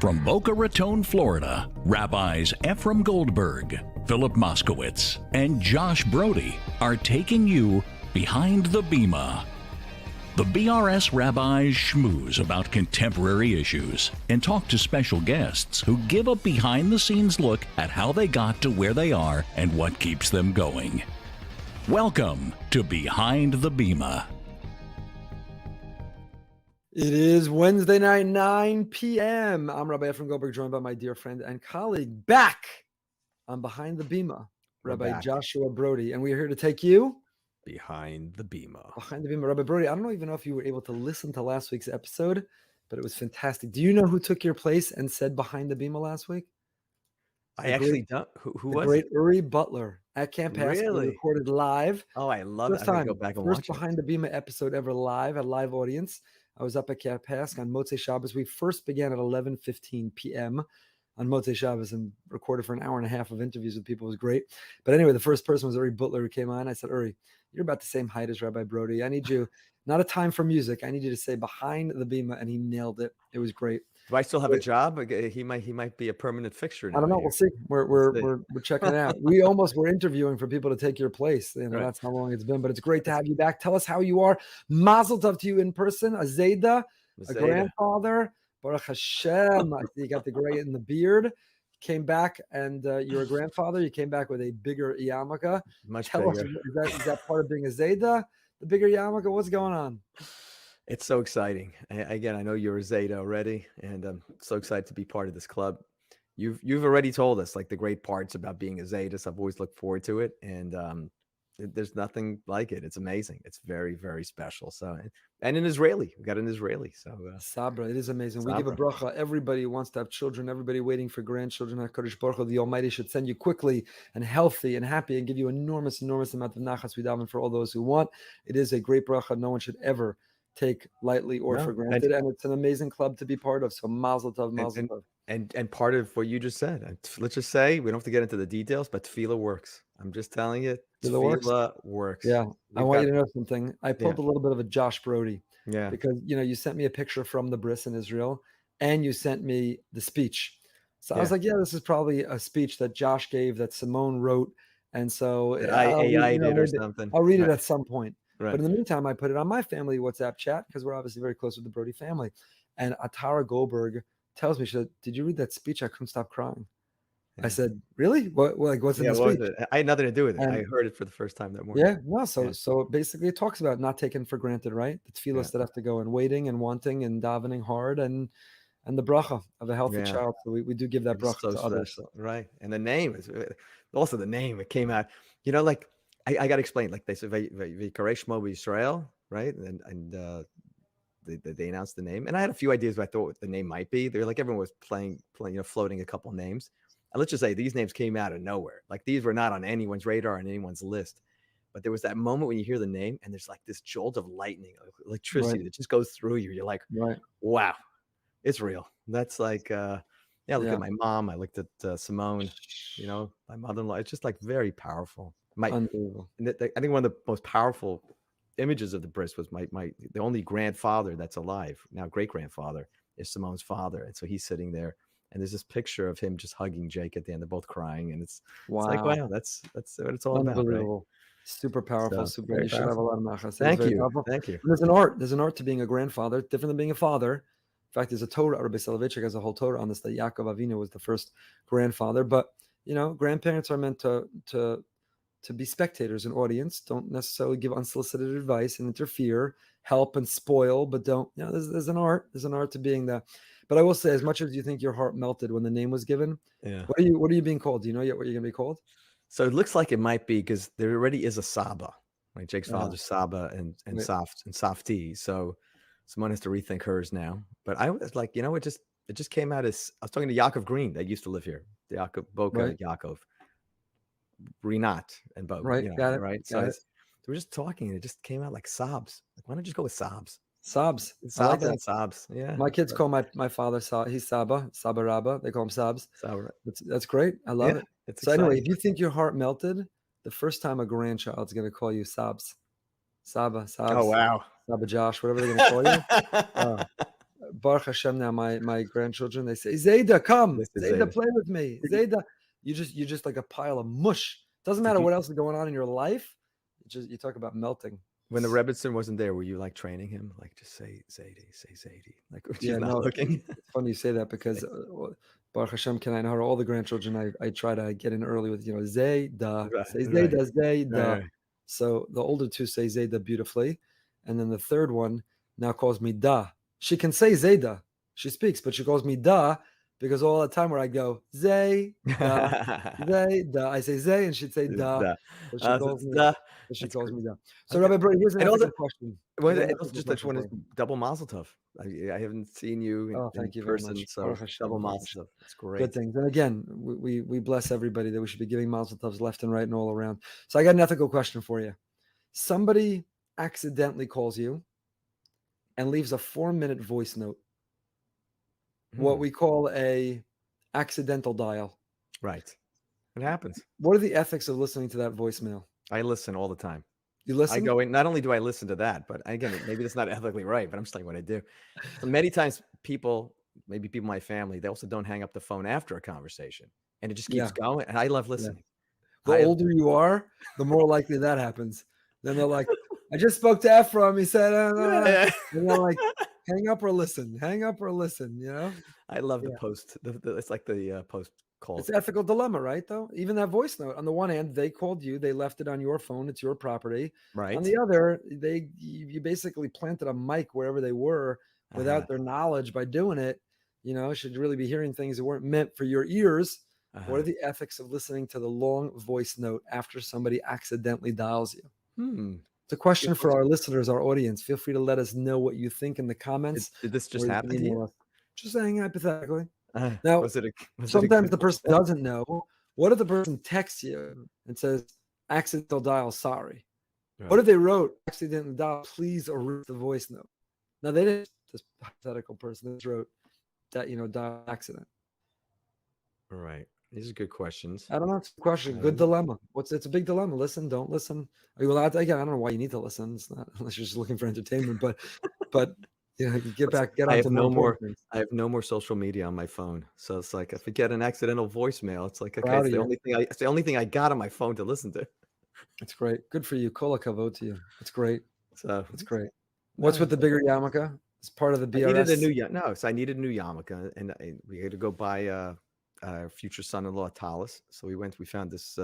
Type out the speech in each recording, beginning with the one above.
From Boca Raton, Florida, Rabbis Ephraim Goldberg, Philip Moskowitz, and Josh Brody are taking you behind the Bima. The BRS rabbis schmooze about contemporary issues and talk to special guests who give a behind-the-scenes look at how they got to where they are and what keeps them going. Welcome to Behind the Bima. It is Wednesday night, 9 p.m. I'm Rabbi Ephraim Goldberg, joined by my dear friend and colleague back on Behind the Bima, Rabbi Joshua Brody. And we are here to take you Behind the Bima. Behind the Bima. Rabbi Brody, I don't even know if you were able to listen to last week's episode, but it was fantastic. Do you know who took your place and said Behind the Bima last week? I actually don't. Who was great it? Uri Butler at Camp Pass. Really? Recorded live. Oh, I love it. First I'm time. go back and First watch Behind the Bima episode ever live, a live audience. I was up at Camp Pass on Motzei Shabbos. We first began at 11:15 p.m. on Motzei Shabbos and recorded for an hour and a half of interviews with people. It was great. But anyway, the first person was Uri Butler who came on. I said, Uri, you're about the same height as Rabbi Brody. I need you, not a time for music. I need you to say Behind the Bima. And he nailed it. It was great. Do I still have a job? He might be a permanent fixture now. I don't know. We'll see. We're checking it out. We almost were interviewing for people to take your place. You know, That's how long it's been. But it's great to have you back. Tell us how you are. Mazel tov to you in person. A Zayda, a grandfather. Baruch Hashem. You got the gray in the beard. Came back and you're a grandfather. You came back with a bigger yarmulke. Much Tell bigger. us, is that part of being a Zayda? The bigger yarmulke? What's going on? It's so exciting. Again, I know you're a Zeta already, and I'm so excited to be part of this club. You've already told us like the great parts about being a Zeta. So I've always looked forward to it, and there's nothing like it. It's amazing. It's very, very special. So, and an Israeli, we got an Israeli. So Sabra, it is amazing. Sabra. We give a bracha. Everybody who wants to have children, everybody waiting for grandchildren. HaKadosh Baruch Hu, the Almighty, should send you quickly and healthy and happy and give you enormous amount of nachas. We daven for all those who want. It is a great bracha. No one should ever take lightly or for granted, and it's an amazing club to be part of. So mazel tov, mazel tov. And part of what you just said, let's just say we don't have to get into the details, but tefillah works. I'm just telling you, tefillah works. Yeah, I want you to know something. I pulled a little bit of a Josh Brody, because you sent me a picture from the bris in Israel, and you sent me the speech. So I was like, this is probably a speech that Josh gave that Simone wrote, and so I did or something. I'll read it at some point. Right. But in the meantime, I put it on my family WhatsApp chat because we're obviously very close with the Brody family. And Atara Goldberg tells me, she said, "Did you read that speech? I couldn't stop crying." I said, "Really? What's in the speech?" I had nothing to do with it. I heard it for the first time that morning. So basically it talks about not taking for granted, right? The tefillas that have to go and waiting and wanting and davening hard and the bracha of a healthy child. So we do give that bracha to others. Right. And the name is also the name. It came out, like, I got to explain, like they said, Vikaresh Mo Israel, right? And they announced the name. And I had a few ideas what I thought the name might be. They're like, everyone was playing, floating a couple of names. And let's just say these names came out of nowhere. Like these were not on anyone's radar, on anyone's list. But there was that moment when you hear the name and there's like this jolt of lightning, electricity that just goes through you. You're like, wow, it's real. That's like, I look at my mom. I looked at Simone, my mother-in-law. It's just like very powerful. Unbelievable. I think one of the most powerful images of the bris was the only grandfather that's alive now, great grandfather, is Simone's father, and so he's sitting there, and there's this picture of him just hugging Jake at the end. They're both crying, and it's like, wow, that's what it's all about. Right? Super powerful. So, super. You should have a lot of machas. Thank you. There's an art to being a grandfather, different than being a father. In fact, there's a Torah. Rabbi Soloveichik has a whole Torah on this. That Yaakov Avinu was the first grandfather, but grandparents are meant to be spectators and audience. Don't necessarily give unsolicited advice and interfere, help and spoil, but don't, there's an art to being that. But I will say, as much as you think your heart melted when the name was given, what are you being called? Do you know yet what you're going to be called? So it looks like it might be, because there already is a Saba, right? Jake's father's Saba and Safti. So someone has to rethink hers now. But I was like, it just came out as, I was talking to Yaakov Green that used to live here, Yaakov Boca, Yaakov. Rinat and Bo, got it. Right. So we were just talking, and it just came out like sobs. Like, why don't you just go with sobs? Sobs. Sobs and sobs. Yeah. My kids call my father he's Saba Rabba. They call him Sobs. That's great. I love it. So anyway, if you think your heart melted, the first time a grandchild's going to call you Sobs, Saba, Sobs. Oh wow. Saba Josh, whatever they're going to call you. Baruch Hashem, now my grandchildren, they say, Zayda, come. This is Zayda, Zayda. play with me. Zayda, you're just like a pile of mush. Doesn't matter what else is going on in your life. You talk about melting. When the Rebbitzin wasn't there, were you like training him? Like, just say Zaidi, say Zaidi. Like, when she's not looking. It's funny you say that because Baruch Hashem, can I know all the grandchildren, I try to get in early with, Zayda, say Zayda, Zayda. Right. So the older two say Zayda beautifully. And then the third one now calls me Da. She can say Zayda. She speaks, but she calls me Da because all the time where I go, Zay, Da, Zay, Da. I say Zay and she'd say Da. So she calls me Da. She calls me Da. So Rabbi Brody, here's another question. Just I just want to double mazel tov. I haven't seen you in person, so double mazel tov. It's great. Good things. And again, we bless everybody that we should be giving mazel tovs left and right and all around. So I got an ethical question for you. Somebody accidentally calls you and leaves a 4-minute voice note, what we call a accidental dial. Right. It happens. What are the ethics of listening to that voicemail? I listen all the time. You listen? I go in. Not only do I listen to that, but again, maybe that's not ethically right, but I'm just telling you what I do. So many times maybe people in my family, they also don't hang up the phone after a conversation, and it just keeps going. And I love listening. The older you are, the more likely that happens. Then they're like, I just spoke to Ephraim. He said, and they're like, hang up or listen. Hang up or listen, I love the post. It's like the post call. It's an ethical dilemma, right, though? Even that voice note. On the one hand, they called you. They left it on your phone. It's your property. Right. On the other, you basically planted a mic wherever they were without their knowledge by doing it. Should really be hearing things that weren't meant for your ears. What are the ethics of listening to the long voice note after somebody accidentally dials you? It's a question for our listeners, our audience. Feel free to let us know what you think in the comments. Did this just happen to you? Just saying hypothetically. Now, sometimes the person doesn't know. What if the person texts you and says, accidental dial, sorry? Right. What if they wrote, accidental dial, please erase the voice note? Now, they didn't, this hypothetical person just wrote that, dial accident. All right. These are good questions. I don't know. It's a question. Good dilemma. It's a big dilemma. Listen, don't listen. Are you allowed to? Again, I don't know why you need to listen. It's not unless you're just looking for entertainment. But get back. Get on to I have no more social media on my phone. So it's like if I get an accidental voicemail, it's like okay, it's the only thing I got on my phone to listen to. It's great. Good for you. Kol hakavod to you. It's great. So it's great. What's with the bigger yarmulke? It's part of the BRS. I needed a new yarmulke, and we had to go buy our future son-in-law Talis. So we found this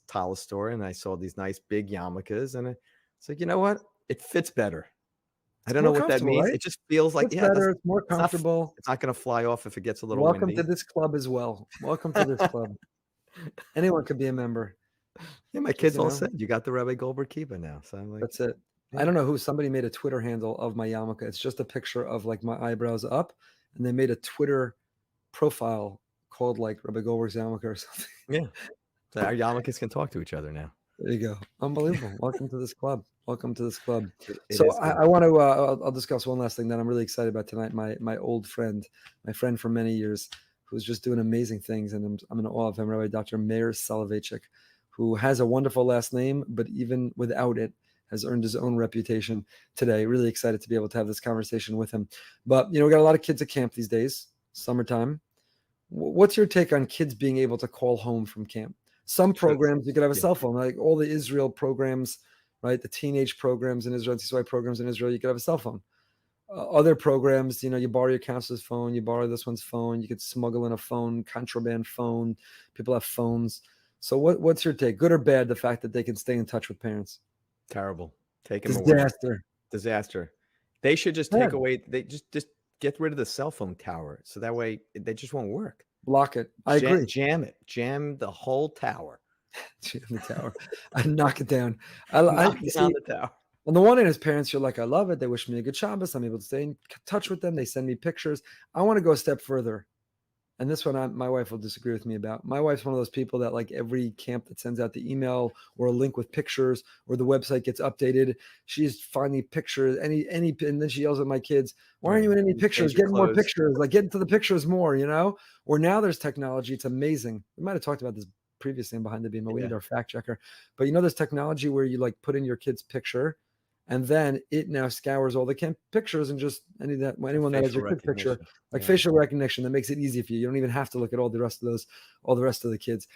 Talis store, and I saw these nice big yarmulkes, and it's like, you know what? It fits better. I don't know what that means. Right? It just feels like better. It's more comfortable. It's not going to fly off if it gets a little windy. Welcome to this club as well. Welcome to this club. Anyone could be a member. Yeah, my kids all said you got the Rabbi Goldberg kippah now. So I'm like, that's it. Yeah. I don't know who. Somebody made a Twitter handle of my yarmulke. It's just a picture of like my eyebrows up, and they made a Twitter profile called like Rabbi Goldberg's yarmulke or something. Yeah, so our yarmulkes can talk to each other now. There you go. Unbelievable. Welcome to this club. Welcome to this club. So I want to. I'll discuss one last thing that I'm really excited about tonight. My old friend, my friend for many years, who's just doing amazing things, and I'm in awe of him. Rabbi Dr. Meir Soloveichik, who has a wonderful last name, but even without it, has earned his own reputation today. Really excited to be able to have this conversation with him. But we got a lot of kids at camp these days. Summertime. What's your take on kids being able to call home from camp? Some programs you could have a cell phone, like all the Israel programs, right? The teenage programs in Israel, TCY programs in Israel, you could have a cell phone. Other programs, you borrow your counselor's phone, you borrow this one's phone, you could smuggle in a phone, contraband phone. People have phones. So what's your take? Good or bad, the fact that they can stay in touch with parents? Terrible. Take them away. Disaster. They should just take away. They just get rid of the cell phone tower, so that way they just won't work. Block it. I agree. Jam it. Jam the whole tower. Jam the tower. I knock it down. Knock down the tower. On the one hand, as parents, you're like, I love it. They wish me a good Shabbos. I'm able to stay in touch with them. They send me pictures. I want to go a step further. And this one, my wife will disagree with me about. My wife's one of those people that like every camp that sends out the email or a link with pictures or the website gets updated, she's finding pictures, any, and then she yells at my kids, why aren't you in any pictures? Get more pictures, like get into the pictures more, Or now there's technology. It's amazing. We might've talked about this previously in Behind the Bima. We need our fact checker. But there's technology where you like put in your kid's picture And then it now scours all the camp pictures and just anyone that has your kid picture, like facial recognition, that makes it easy for you. You don't even have to look at all the rest of the kids.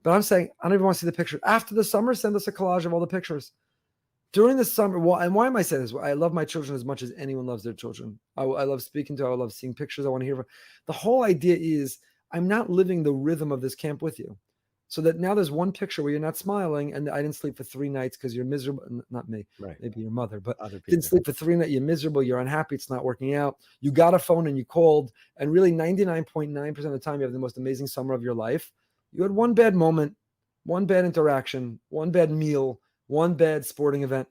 But I'm saying, I don't even want to see the picture. After the summer, send us a collage of all the pictures. During the summer, and why am I saying this? I love my children as much as anyone loves their children. I love speaking to, I love seeing pictures. I want to hear. The whole idea is I'm not living the rhythm of this camp with you. So that now there's one picture where you're not smiling, and I didn't sleep for 3 nights because you're miserable. Not me, right? Maybe your mother, but other people. Didn't sleep for 3 nights. You're miserable. You're unhappy. It's not working out. You got a phone and you called, and really 99.9% of the time you have the most amazing summer of your life. You had one bad moment, one bad interaction, one bad meal, one bad sporting event,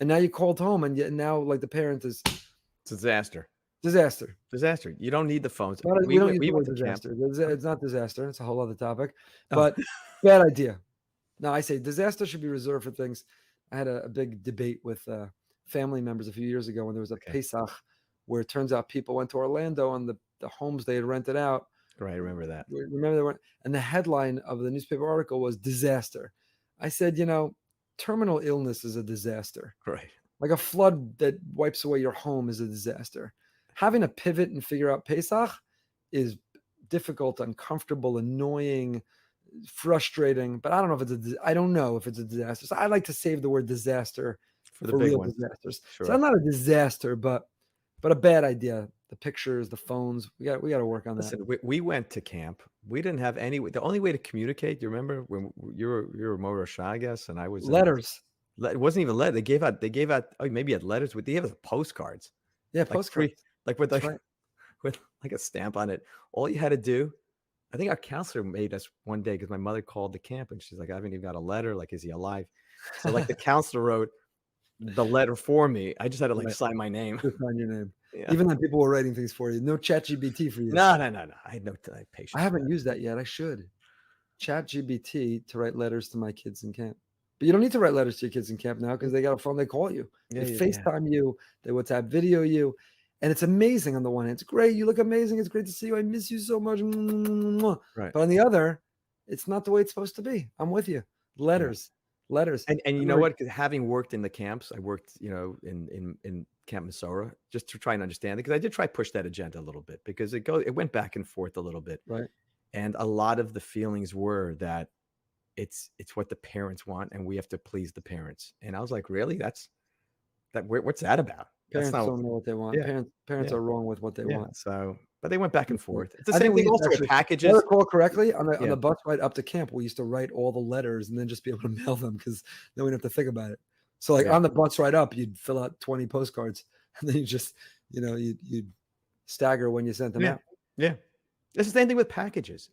and now you called home, and now like the parent is it's a disaster. Disaster. You don't need the phones. We don't use the word disaster. It's not disaster. It's a whole other topic. But bad idea. Now, I say disaster should be reserved for things. I had a big debate with family members a few years ago when there was a Pesach where it turns out people went to Orlando and the homes they had rented out. Right, I remember that. And the headline of the newspaper article was disaster. I said, terminal illness is a disaster. Right. Like a flood that wipes away your home is a disaster. Having to pivot and figure out Pesach is difficult, uncomfortable, annoying, frustrating. But I don't know if it's a disaster. So I like to save the word disaster for the real disasters. Sure. So I'm not a disaster, but a bad idea. The pictures, the phones. We got to work on that. Listen, we went to camp. We didn't have any. The only way to communicate. Do you remember when you were Moshael, I guess, and I was letters. It wasn't even letters. They gave out. Oh, maybe had letters. They gave us postcards. Yeah, postcards. Like with like a stamp on it. All you had to do, I think our counselor made us one day because my mother called the camp and she's like, I haven't even got a letter. Like, is he alive? So like the counselor wrote the letter for me. I just had to sign my name. Just sign your name. Yeah. Even then, people were writing things for you. No ChatGPT for you. No. I had no patience. I haven't used that yet. I should. ChatGPT to write letters to my kids in camp. But you don't need to write letters to your kids in camp now because they got a phone. They call you. They FaceTime you. They WhatsApp video you. And it's amazing on the one hand. It's great. You look amazing. It's great to see you. I miss you so much. Right. But on the other, it's not the way it's supposed to be. I'm with you. Letters. And you know what? Having worked in the camps, I worked, in Camp Mesorah just to try and understand it. Because I did try to push that agenda a little bit because it went back and forth a little bit. Right. And a lot of the feelings were that it's what the parents want and we have to please the parents. And I was like, really? What's that about? Parents don't know what they want. Yeah. Parents are wrong with what they want. So, but they went back and forth. It's the same thing also with packages. If I recall correctly, on the bus ride up to camp, we used to write all the letters and then just be able to mail them because then we didn't have to think about it. So on the bus ride up, you'd fill out 20 postcards and then you just, you'd stagger when you sent them out. Yeah. It's the same thing with packages.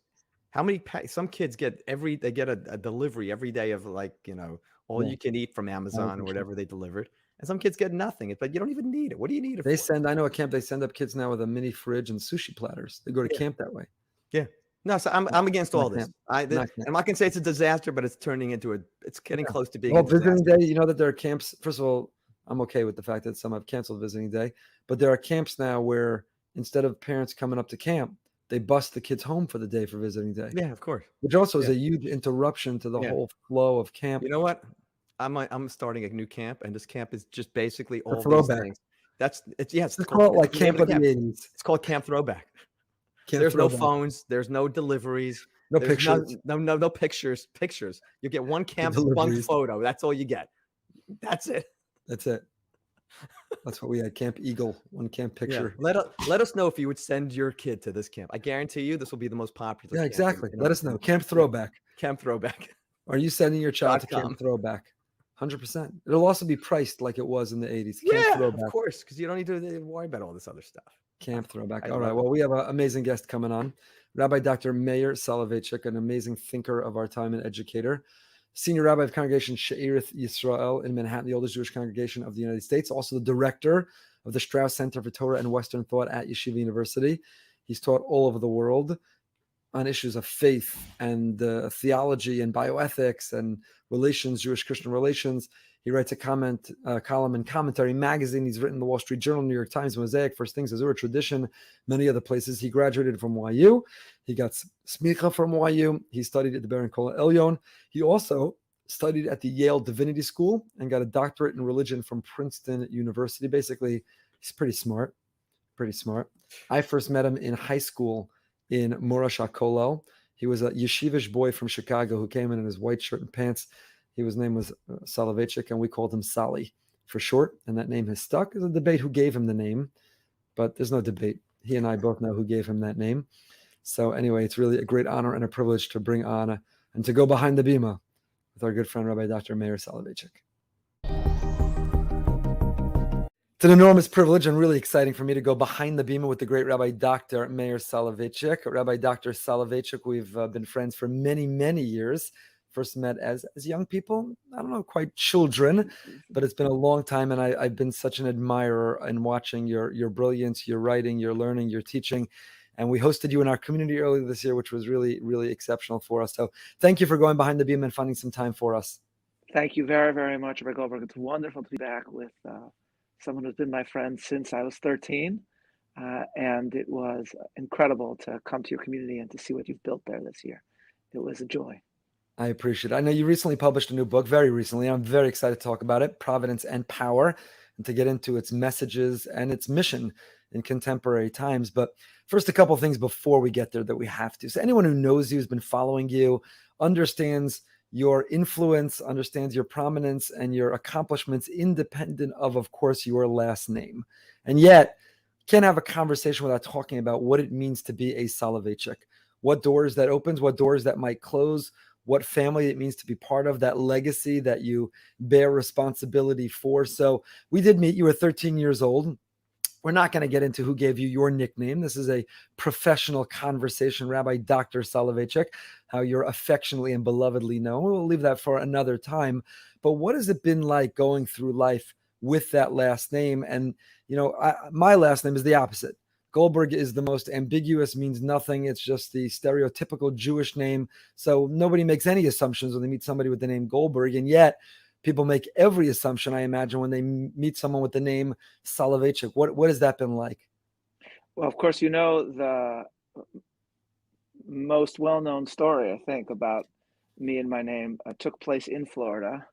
How many some kids get a delivery every day of all you can eat from Amazon or whatever they delivered. And some kids get nothing, but you don't even need it. What do you need it for? I know at camp, they send up kids now with a mini fridge and sushi platters. They go to camp that way. Yeah. No, so I'm against all this. I'm not going to say it's a disaster, but it's turning into it's getting close to being a disaster. Visiting day, you know that there are camps. First of all, I'm okay with the fact that some have canceled visiting day, but there are camps now where instead of parents coming up to camp, they bus the kids home for the day for visiting day. Yeah, of course. Which also is a huge interruption to the whole flow of camp. You know what? I'm starting a new camp, and this camp is just basically all these things. It's called like Camp of the 80s. It's called Camp Throwback. There's no phones. There's no deliveries. No pictures. No pictures. Pictures. You get one camp bunk photo. That's all you get. That's it. That's what we had. Camp Eagle, one camp picture. Yeah. Let us know if you would send your kid to this camp. I guarantee you this will be the most popular. Yeah, exactly. Let us know. Camp Throwback. Camp Throwback. Are you sending your child to Camp Throwback? 100%. It'll also be priced like it was in the 80s. Of course, because you don't need to worry about all this other stuff. Camp Throwback. All right. Well, we have an amazing guest coming on. Rabbi Dr. Meir Soloveichik, an amazing thinker of our time and educator. Senior Rabbi of Congregation Shearith Yisrael in Manhattan, the oldest Jewish congregation of the United States. Also the director of the Straus Center for Torah and Western Thought at Yeshiva University. He's taught all over the world on issues of faith and theology and bioethics and relations, Jewish-Christian relations. He writes a column in Commentary Magazine. He's written the Wall Street Journal, New York Times, Mosaic, First Things, Azura Tradition, many other places. He graduated from YU. He got smicha from YU. He studied at the Baron Kol Elyon. He also studied at the Yale Divinity School and got a doctorate in religion from Princeton University. Basically, he's pretty smart. I first met him in high school in Moshael. He was a yeshivish boy from Chicago who came in his white shirt and pants. His name was Soloveitchik, and we called him Sally for short, and that name has stuck. There's a debate who gave him the name, but there's no debate. He and I both know who gave him that name. So anyway, it's really a great honor and a privilege to bring on and to go behind the Bima with our good friend, Rabbi Dr. Meir Soloveichik. It's an enormous privilege and really exciting for me to go behind the Bima with the great Rabbi Dr. Meir Soloveichik. Rabbi Dr. Soloveichik, we've been friends for many, many years. First met as young people, I don't know, quite children, but it's been a long time, and I've been such an admirer in watching your brilliance, your writing, your learning, your teaching. And we hosted you in our community earlier this year, which was really, really exceptional for us. So thank you for going behind the Bima and finding some time for us. Thank you very, very much, Rabbi Goldberg. It's wonderful to be back with someone who's been my friend since I was 13. And it was incredible to come to your community and to see what you've built there this year. It was a joy. I appreciate it. I know you recently published a new book, very recently. I'm very excited to talk about it, Providence and Power, and to get into its messages and its mission in contemporary times. But first, a couple of things before we get there that we have to. So anyone who knows you, has been following you, understands your influence, understands your prominence and your accomplishments independent of course, your last name. And yet, can't have a conversation without talking about what it means to be a Soloveitchik, what doors that opens, what doors that might close, what family it means to be part of, that legacy that you bear responsibility for. So we did meet. You were 13 years old. We're not going to get into who gave you your nickname. This is a professional conversation, Rabbi Dr. Soloveichik, how you're affectionately and belovedly known. We'll leave that for another time. But what has it been like going through life with that last name? And, you know, my last name is the opposite. Goldberg is the most ambiguous, means nothing. It's just the stereotypical Jewish name. So nobody makes any assumptions when they meet somebody with the name Goldberg. And yet people make every assumption, I imagine, when they meet someone with the name Soloveitchik. What has that been like? Well, of course, you know the most well-known story, I think, about me and my name took place in Florida,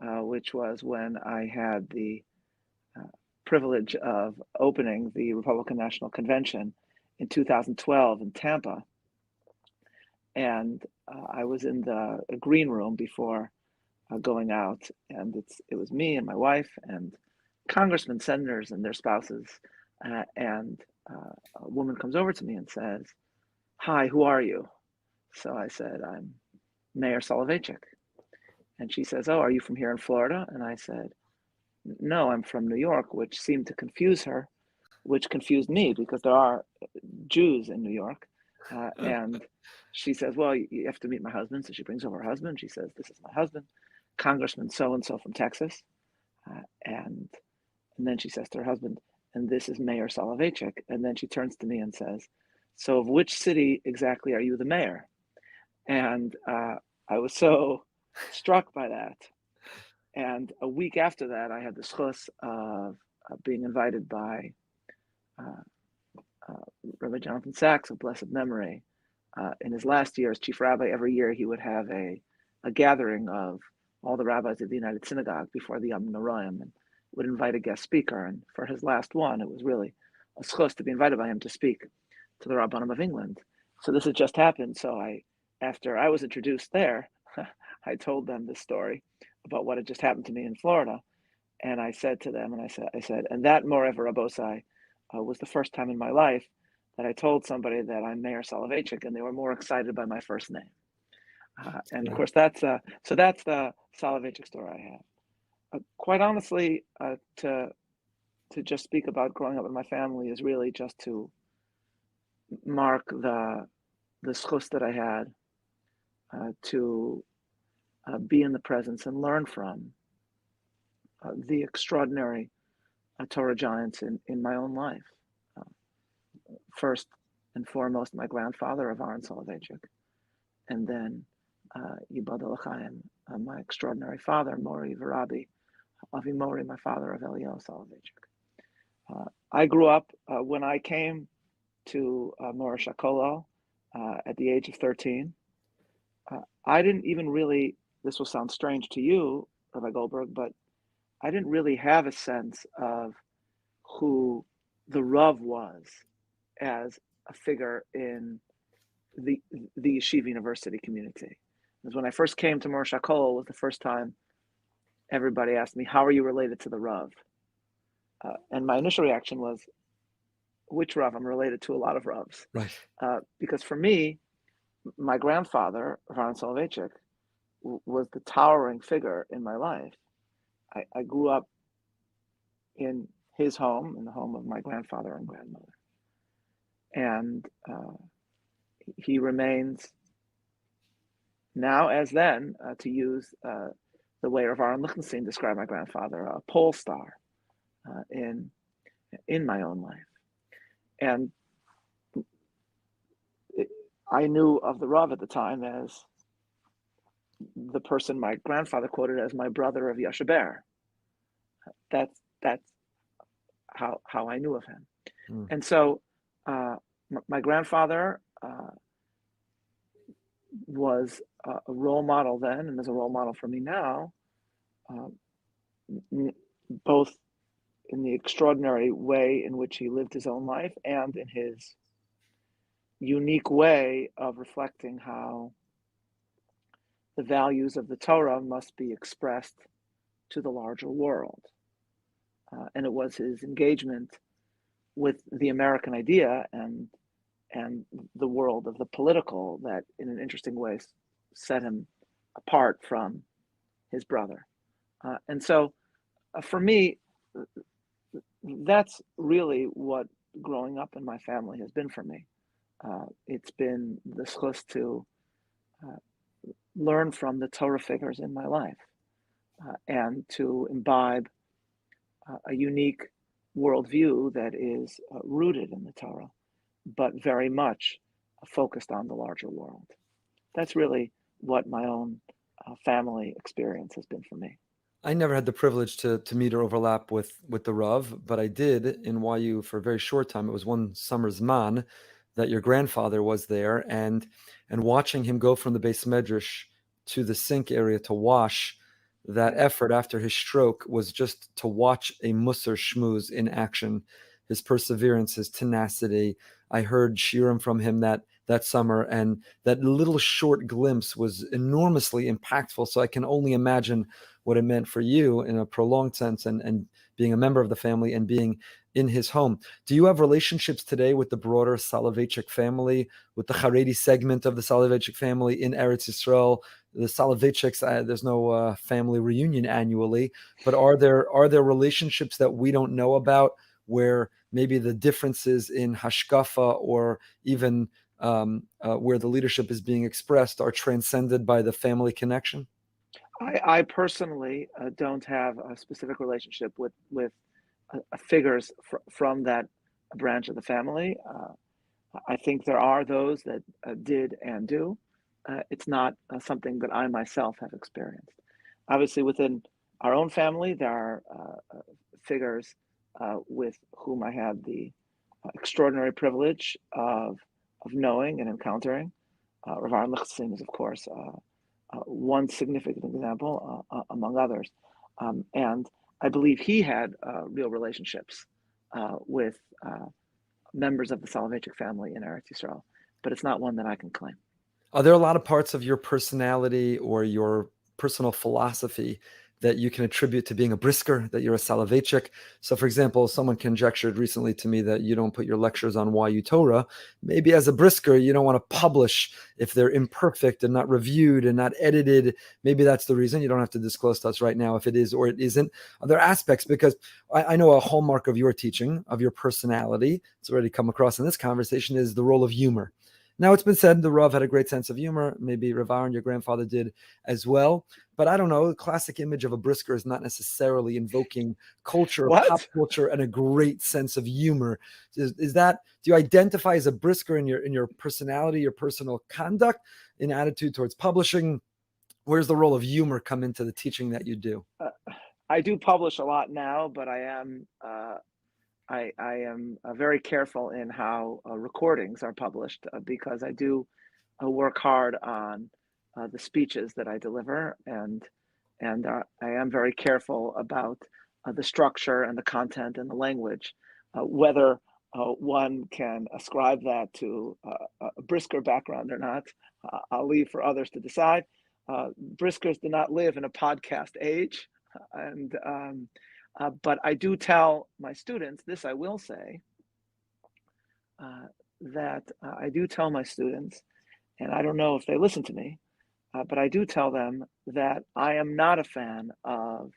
which was when I had the privilege of opening the Republican National Convention in 2012 in Tampa. And I was in the green room before going out, and it was me and my wife and congressmen, senators, and their spouses. And a woman comes over to me and says, "Hi, who are you?" So I said, "I'm Meir Soloveichik." And she says, "Oh, are you from here in Florida?" And I said, "No, I'm from New York," which seemed to confuse her, which confused me because there are Jews in New York. And she says, "Well, you have to meet my husband." So she brings over her husband. She says, "This is my husband, Congressman so-and-so from Texas." And then she says to her husband, "And this is Meir Soloveichik." And then she turns to me and says, "So of which city exactly are you the mayor?" And I was so struck by that. And a week after that, I had the schus of being invited by Rabbi Jonathan Sachs of blessed memory. In his last year as chief rabbi, every year he would have a gathering of all the rabbis of the United Synagogue before the Yom Noraim, and would invite a guest speaker. And for his last one, it was really a schus to be invited by him to speak to the Rabbanim of England. So this had just happened. So after I was introduced there, I told them this story about what had just happened to me in Florida. And I said to them, and I said, and that, moreover, Rabbosai, was the first time in my life that I told somebody that I'm Meir Soloveichik, and they were more excited by my first name. And of course, that's the Soloveitchik story I have. Quite honestly, to just speak about growing up in my family is really just to mark the schus that I had to be in the presence and learn from the extraordinary Torah giants in my own life. First and foremost, my grandfather, Aaron Soloveitchik, and then Yibad L'chaim, my extraordinary father, Mori V'Rabbi, Avi Mori, my father of Elio Soloveitchik. I grew up when I came to Moshael at the age of 13. I didn't even really this will sound strange to you, Rabbi Goldberg, but I didn't really have a sense of who the Rav was as a figure in the Yeshiva University community. Because when I first came to Moshael, was the first time everybody asked me, how are you related to the Rav? And my initial reaction was, which Rav? I'm related to a lot of Ravs. Right. Because for me, my grandfather, Rabbi Soloveichik, was the towering figure in my life. I grew up in his home, in the home of my grandfather and grandmother. And he remains now as then, to use the way Rav Aaron Lichtenstein described my grandfather, a pole star in my own life. And I knew of the Rav at the time as the person my grandfather quoted as my brother of Yashaber. That's how I knew of him. And so my grandfather was a role model then, and is a role model for me now, both in the extraordinary way in which he lived his own life and in his unique way of reflecting how the values of the Torah must be expressed to the larger world. And it was his engagement with the American idea and the world of the political that, in an interesting way, set him apart from his brother. And so, for me, that's really what growing up in my family has been for me. It's been the schus to learn from the Torah figures in my life and to imbibe a unique worldview that is rooted in the Torah, but very much focused on the larger world. That's really what my own family experience has been for me. I never had the privilege to meet or overlap with the Rav, but I did in YU for a very short time. It was one summer's man that your grandfather was there, and watching him go from the Beis Medrash to the sink area to wash, that effort after his stroke was just to watch a Musar Shmuz in action, his perseverance, his tenacity. I heard Shirim from him that summer, and that little short glimpse was enormously impactful. So I can only imagine what it meant for you in a prolonged sense, and being a member of the family and being in his home. Do you have relationships today with the broader Soloveitchik family, with the Haredi segment of the Soloveitchik family in Eretz Yisrael? The Soloveitchiks, there's no family reunion annually, but are there relationships that we don't know about where maybe the differences in hashkafa or even where the leadership is being expressed are transcended by the family connection? I personally don't have a specific relationship with figures from that branch of the family. I think there are those that did and do. It's not something that I myself have experienced. Obviously, within our own family, there are figures with whom I had the extraordinary privilege of knowing and encountering. Rav Aaron Lichtenstein is, of course, one significant example among others. And I believe he had real relationships with members of the Soloveitchik family in Eretz Yisrael, but it's not one that I can claim. Are there a lot of parts of your personality or your personal philosophy that you can attribute to being a brisker, that you're a Soloveitchik? So, for example, someone conjectured recently to me that you don't put your lectures on YU Torah. Maybe as a brisker, you don't want to publish if they're imperfect and not reviewed and not edited. Maybe that's the reason. You don't have to disclose to us right now if it is or it isn't. Are there aspects? Because I know a hallmark of your teaching, of your personality, it's already come across in this conversation, is the role of humor. Now, it's been said the Rav had a great sense of humor. Maybe Rav Aaron, your grandfather, did as well. But I don't know, the classic image of a brisker is not necessarily invoking culture, pop culture, and a great sense of humor. Is that, do you identify as a brisker in your personality, your personal conduct, in attitude towards publishing? Where's the role of humor come into the teaching that you do? I do publish a lot now, but I am very careful in how recordings are published because I do work hard on the speeches that I deliver, and I am very careful about the structure and the content and the language, whether one can ascribe that to a Brisker background or not. I'll leave for others to decide. Briskers do not live in a podcast age, and but I do tell my students this. I will say that I do tell my students, and I don't know if they listen to me, but I do tell them that I am not a fan of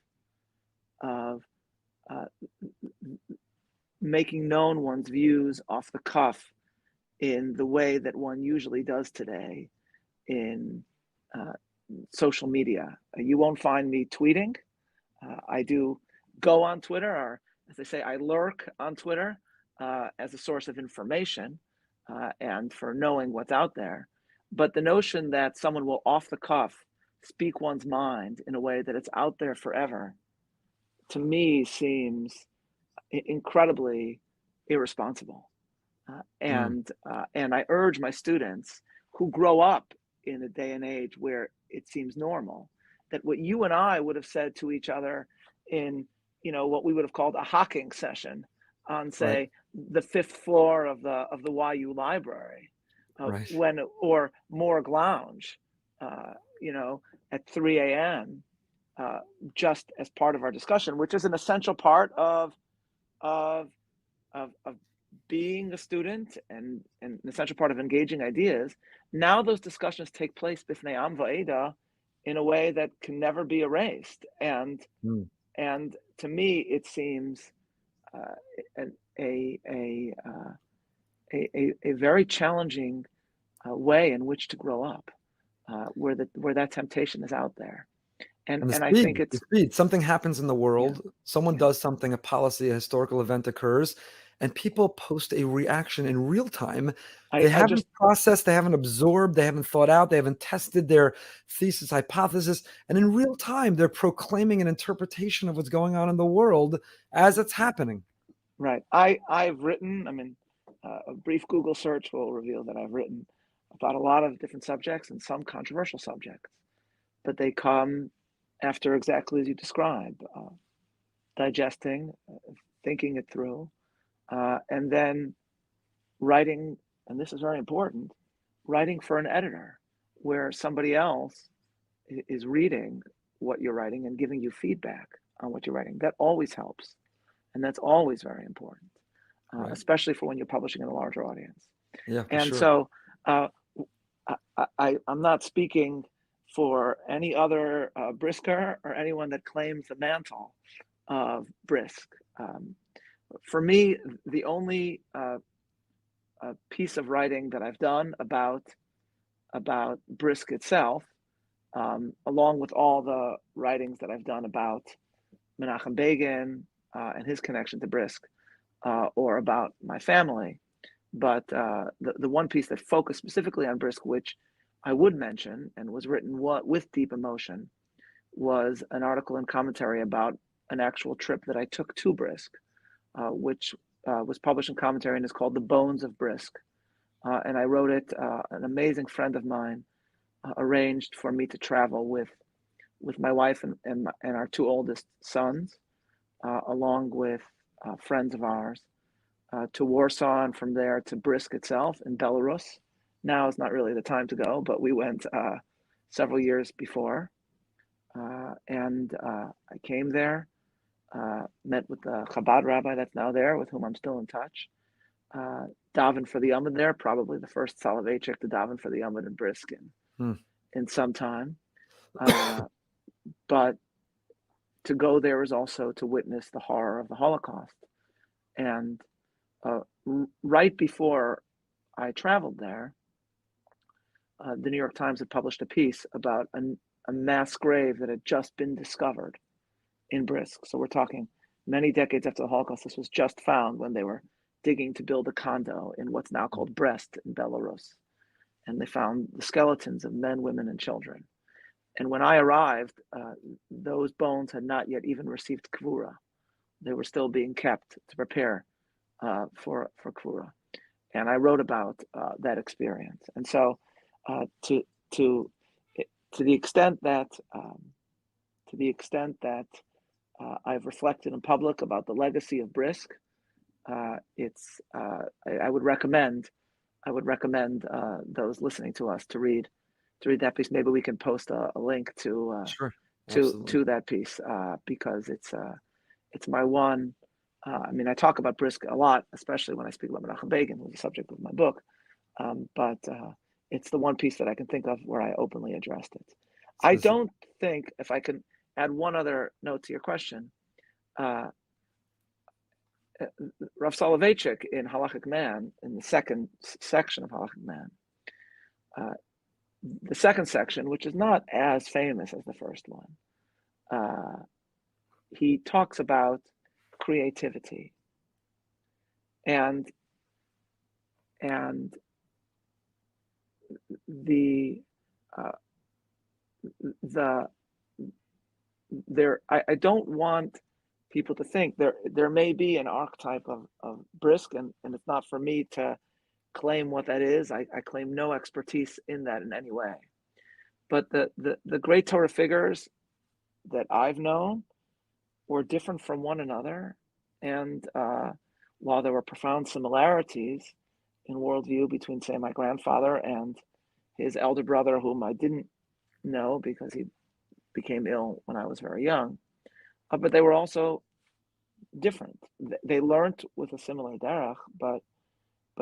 making known one's views off the cuff in the way that one usually does today in social media. You won't find me tweeting. I do go on Twitter, or as they say, I lurk on Twitter as a source of information and for knowing what's out there. But the notion that someone will off the cuff speak one's mind in a way that it's out there forever, to me seems incredibly irresponsible. And I urge my students who grow up in a day and age where it seems normal, that what you and I would have said to each other in, what we would have called a hawking session on, say, the fifth floor of the YU library, or Morgue Lounge, at 3 a.m. Just as part of our discussion, which is an essential part of being a student and an essential part of engaging ideas. Now those discussions take place b'fnei am va'eda in a way that can never be erased. And to me, it seems a very challenging way in which to grow up, where that temptation is out there. And I think it's speed. Something happens in the world. Someone does something, a policy, a historical event occurs, and people post a reaction in real time. They haven't processed, they haven't absorbed, they haven't thought out, they haven't tested their thesis, hypothesis, and in real time, they're proclaiming an interpretation of what's going on in the world as it's happening. Right. I've written, a brief Google search will reveal that I've written about a lot of different subjects and some controversial subjects, but they come after exactly as you described, digesting, thinking it through, and then writing, and this is very important, writing for an editor where somebody else is reading what you're writing and giving you feedback on what you're writing. That always helps. And that's always very important, especially for when you're publishing in a larger audience. Yeah, and so I'm not speaking for any other Brisker or anyone that claims the mantle of Brisk. For me, the only piece of writing that I've done about Brisk itself, along with all the writings that I've done about Menachem Begin and his connection to Brisk, or about my family, but the one piece that focused specifically on Brisk, which I would mention and was written with deep emotion, was an article and commentary about an actual trip that I took to Brisk, which was published in commentary and is called The Bones of Brisk. And I wrote it, an amazing friend of mine arranged for me to travel with my wife and our two oldest sons, along with friends of ours, to Warsaw, and from there to Brisk itself in Belarus. Now is not really the time to go, but we went several years before. And I came there, met with the Chabad rabbi that's now there, with whom I'm still in touch. Davened for the Yomid there, probably the first Soloveitchik to daven for the Yomid in Brisk in some time. But to go there is also to witness the horror of the Holocaust. And right before I traveled there, the New York Times had published a piece about a mass grave that had just been discovered in Brisk. So we're talking many decades after the Holocaust. This was just found when they were digging to build a condo in what's now called Brest in Belarus. And they found the skeletons of men, women, and children. And when I arrived, those bones had not yet even received kvura. They were still being kept to prepare for kvura. And I wrote about that experience. And so to the extent that I've reflected in public about the legacy of Brisk, I would recommend those listening to us to read that piece. Maybe we can post a link to Sure. to that piece because it's my one. I mean, I talk about Brisk a lot, especially when I speak about Menachem Begin, who's the subject of my book. But it's the one piece that I can think of where I openly addressed it. I don't think, if I can add one other note to your question, Rav Soloveichik in Halachic Man, in the second section of Halachic Man, the second section, which is not as famous as the first one, he talks about creativity and I don't want people to think there may be an archetype of Brisk, and it's not for me to claim what that is. I claim no expertise in that in any way. But the great Torah figures that I've known were different from one another, and while there were profound similarities in worldview between, say, my grandfather and his elder brother, whom I didn't know because he became ill when I was very young, but they were also different. They learned with a similar derech, but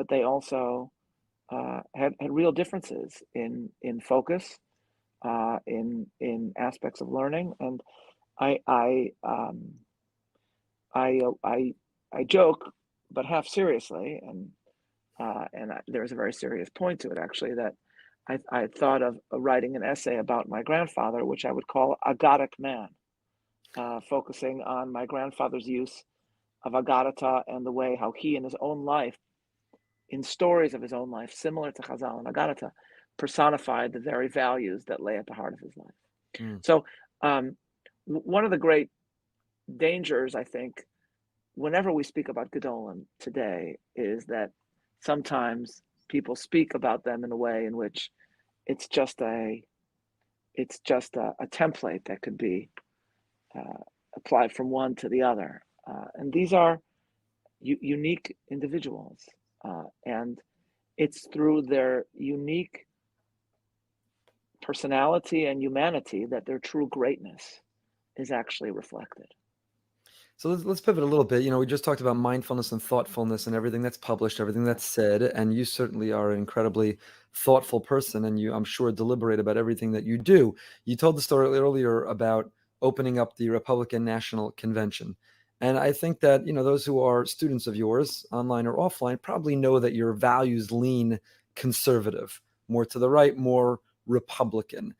they also had real differences in focus, in aspects of learning. And I joke, but half seriously, and there's a very serious point to it, actually, that I thought of writing an essay about my grandfather, which I would call Agadic Man, focusing on my grandfather's use of Agadata and the way how he in his own life, in stories of his own life, similar to Chazal and Agadata, personified the very values that lay at the heart of his life. So one of the great dangers, I think, whenever we speak about Gedolim today, is that sometimes people speak about them in a way in which it's just a template that could be applied from one to the other. And these are unique individuals. And it's through their unique personality and humanity that their true greatness is actually reflected. So let's pivot a little bit. We just talked about mindfulness and thoughtfulness and everything that's published, everything that's said, and you certainly are an incredibly thoughtful person, and I'm sure, deliberate about everything that you do. You told the story earlier about opening up the Republican National Convention. And I think that, those who are students of yours, online or offline, probably know that your values lean conservative, more to the right, more Republican.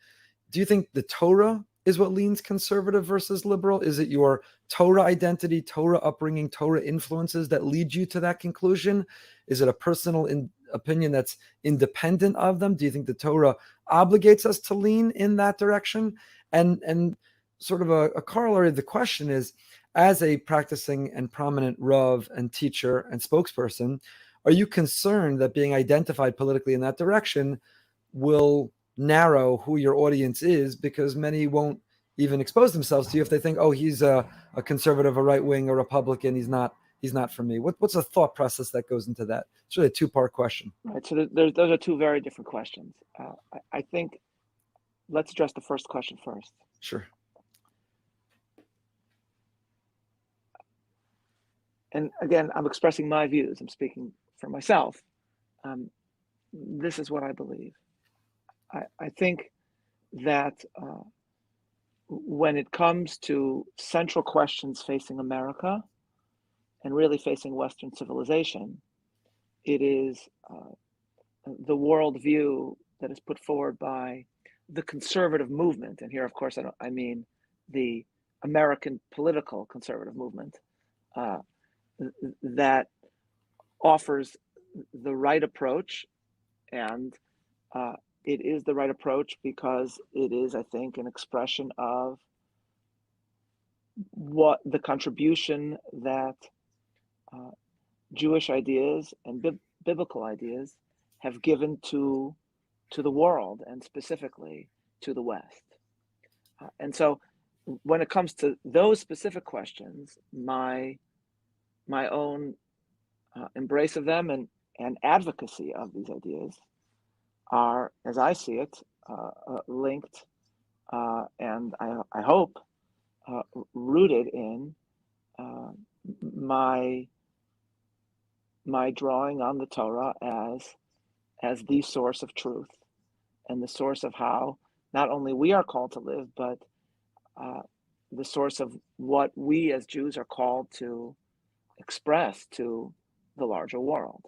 Do you think the Torah is what leans conservative versus liberal? Is it your Torah identity, Torah upbringing, Torah influences that lead you to that conclusion? Is it a personal opinion that's independent of them? Do you think the Torah obligates us to lean in that direction? And sort of a corollary of the question is, as a practicing and prominent Rav and teacher and spokesperson, are you concerned that being identified politically in that direction will narrow who your audience is, because many won't even expose themselves to you if they think, oh, he's a conservative, a right wing, a Republican, he's not for me? What's the thought process that goes into that? It's really a two-part question. Right. So those are two very different questions. I think let's address the first question first. Sure. And again, I'm expressing my views. I'm speaking for myself. This is what I believe. I think that when it comes to central questions facing America and really facing Western civilization, it is the worldview that is put forward by the conservative movement. And here, of course, I mean the American political conservative movement that offers the right approach. And it is the right approach because it is, I think, an expression of what the contribution that Jewish ideas and biblical ideas have given to the world, and specifically to the West. And so when it comes to those specific questions, my own embrace of them and advocacy of these ideas are, as I see it, linked and I hope rooted in my drawing on the Torah as the source of truth and the source of how not only we are called to live, but the source of what we as Jews are called to express to the larger world.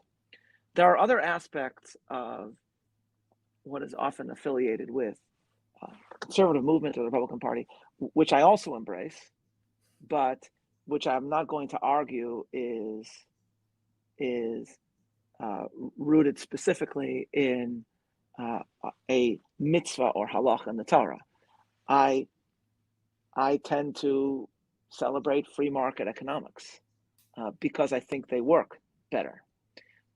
There are other aspects of what is often affiliated with conservative movement of the Republican Party, which I also embrace, but which I'm not going to argue is rooted specifically in a mitzvah or halacha in the Torah. I tend to celebrate free market economics because I think they work better.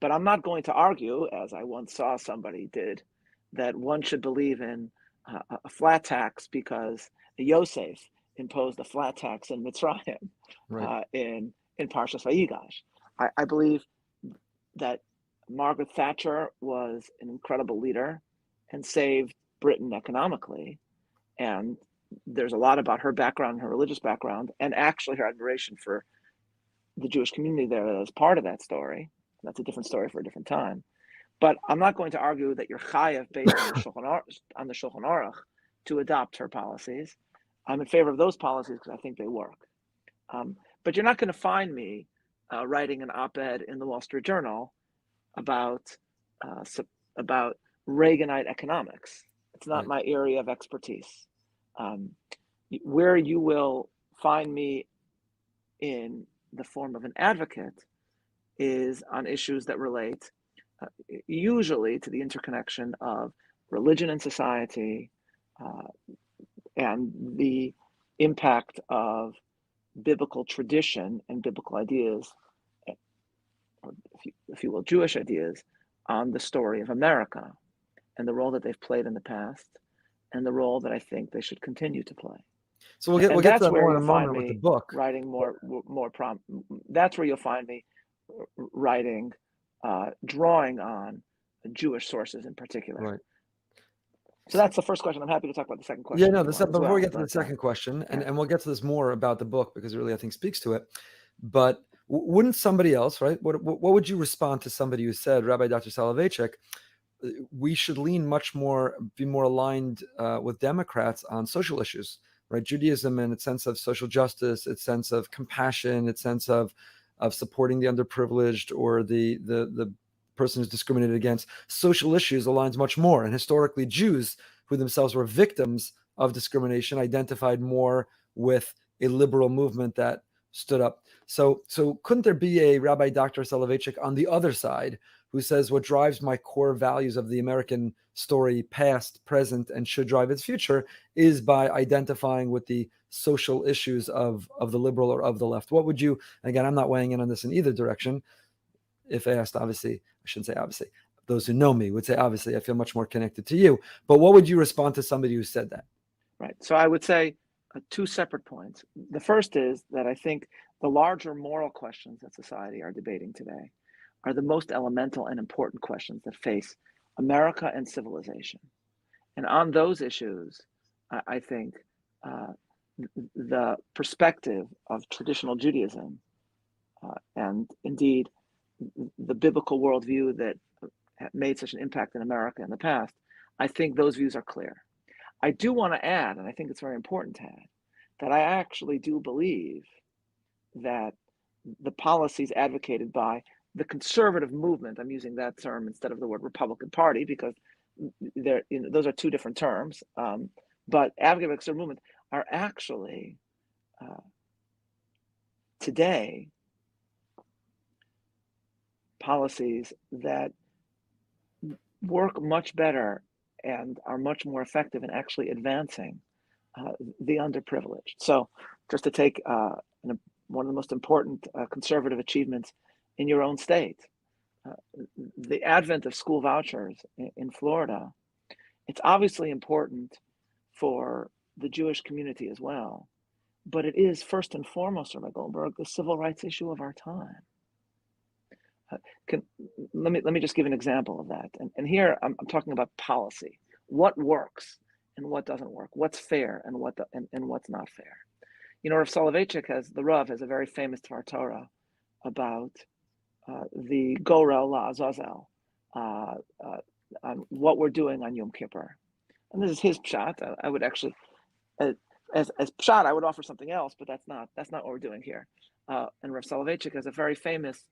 But I'm not going to argue, as I once saw somebody did, that one should believe in a flat tax because Yosef imposed a flat tax in Mitzrayim, Right. in Parshas Vayigash. I believe that Margaret Thatcher was an incredible leader and saved Britain economically. And there's a lot about her background, her religious background, and actually her admiration for the Jewish community there that is part of that story. That's a different story for a different time. But I'm not going to argue that you're chayav based on the Shulchan Aruch to adopt her policies. I'm in favor of those policies because I think they work. But you're not going to find me writing an op-ed in the Wall Street Journal about Reaganite economics. It's not my area of expertise. Where you will find me in the form of an advocate is on issues that relate usually to the interconnection of religion and society and the impact of biblical tradition and biblical ideas, or if you will, Jewish ideas, on the story of America and the role that they've played in the past and the role that I think they should continue to play. So we'll get to that more in a moment with the book. Writing that's where you'll find me writing, drawing on Jewish sources in particular. Right. So that's the first question. I'm happy to talk about the second question. Yeah, no, before we get to the second question, and we'll get to this more about the book because it really, I think, speaks to it. But wouldn't somebody else, right? What would you respond to somebody who said, Rabbi Dr. Soloveichik, we should lean be more aligned with Democrats on social issues, right? Judaism and its sense of social justice, its sense of compassion, its sense of supporting the underprivileged or the person who's discriminated against. Social issues aligns much more. And historically, Jews who themselves were victims of discrimination identified more with a liberal movement that stood up. So couldn't there be a Rabbi Dr. Soloveichik on the other side who says what drives my core values of the American story, past, present, and should drive its future is by identifying with the social issues of the liberal or of the left? What would you, again, I'm not weighing in on this in either direction. If asked, obviously, I shouldn't say obviously, those who know me would say, obviously, I feel much more connected to you. But what would you respond to somebody who said that? Right. So I would say two separate points. The first is that I think the larger moral questions that society are debating today are the most elemental and important questions that face America and civilization. And on those issues, I think the perspective of traditional Judaism and indeed the biblical worldview that made such an impact in America in the past, I think those views are clear. I do want to add, and I think it's very important to add, that I actually do believe that the policies advocated by the conservative movement, I'm using that term instead of the word Republican Party because those are two different terms, but advocated by the conservative movement are actually today policies that work much better and are much more effective in actually advancing the underprivileged. So just to take one of the most important conservative achievements in your own state, the advent of school vouchers in Florida, it's obviously important for the Jewish community as well. But it is first and foremost, Rabbi Goldberg, the civil rights issue of our time. Let me just give an example of that. And here I'm talking about policy. What works and what doesn't work? What's fair and what's not fair? You know, Rav Soloveitchik the Rav has a very famous Torah about the Gorel La'azazel, on what we're doing on Yom Kippur. And this is his pshat. I would actually, as pshat, I would offer something else, but that's not what we're doing here. And Rav Soloveitchik has a very famous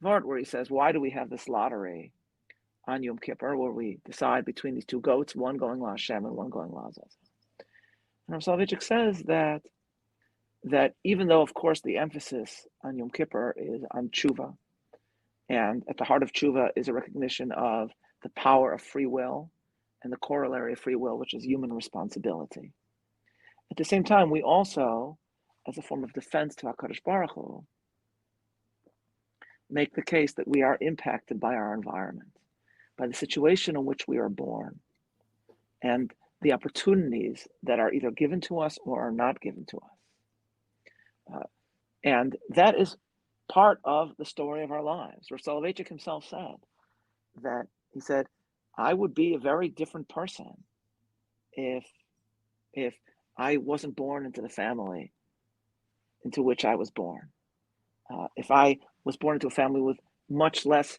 vart where he says, why do we have this lottery on Yom Kippur where we decide between these two goats, one going La Hashem and one going La Azazel? And Rav Soloveitchik says that even though, of course, the emphasis on Yom Kippur is on tshuva, and at the heart of tshuva is a recognition of the power of free will and the corollary of free will, which is human responsibility. At the same time, we also, as a form of defense to HaKadosh Baruch Hu, make the case that we are impacted by our environment, by the situation in which we are born, and the opportunities that are either given to us or are not given to us. And that is part of the story of our lives. Rav Soloveitchik himself said, I would be a very different person if I wasn't born into the family into which I was born. If I was born into a family with much less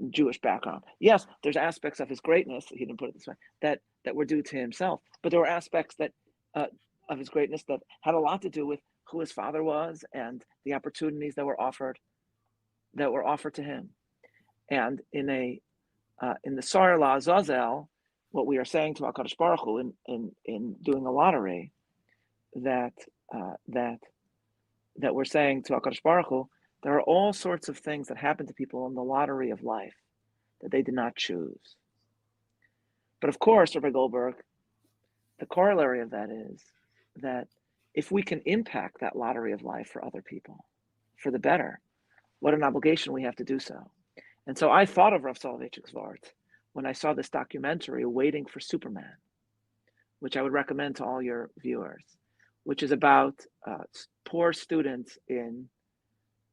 Jewish background. Yes, there's aspects of his greatness, he didn't put it this way, that were due to himself, but there were aspects that of his greatness that had a lot to do with who his father was and the opportunities that were offered to him. And in the Sar La'azazel, what we are saying to HaKadosh Baruch Hu in doing a lottery, that we're saying to HaKadosh Baruch Hu, there are all sorts of things that happen to people in the lottery of life that they did not choose. But of course, Rabbi Goldberg, the corollary of that is that if we can impact that lottery of life for other people, for the better, what an obligation we have to do so. And so I thought of Rav Soloveitchik's vart when I saw this documentary, Waiting for Superman, which I would recommend to all your viewers, which is about poor students in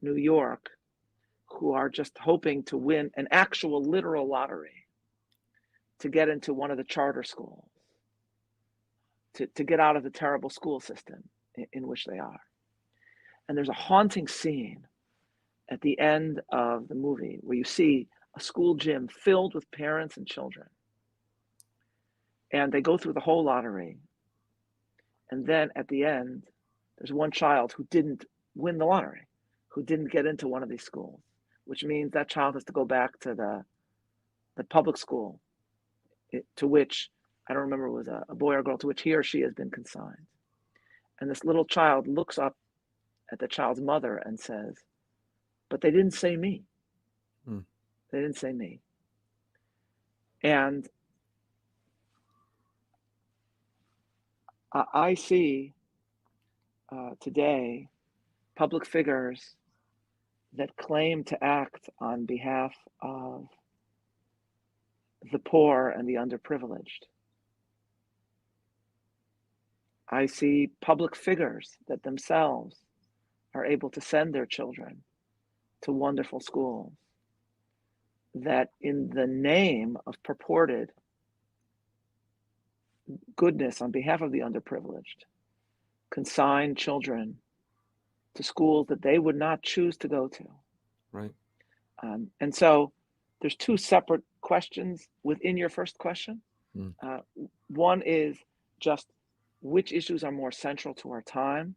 New York who are just hoping to win an actual literal lottery to get into one of the charter schools, to get out of the terrible school system in which they are. And there's a haunting scene at the end of the movie where you see a school gym filled with parents and children. And they go through the whole lottery. And then at the end, there's one child who didn't win the lottery, who didn't get into one of these schools, which means that child has to go back to the public school to which, I don't remember if it was a boy or girl, to which he or she has been consigned. And this little child looks up at the child's mother and says, but they didn't say me. They didn't say me. And I see today public figures that claim to act on behalf of the poor and the underprivileged. I see public figures that themselves are able to send their children to wonderful schools that, in the name of purported goodness on behalf of the underprivileged, consign children to schools that they would not choose to go to. Right. And so there's two separate questions within your first question. One is just which issues are more central to our time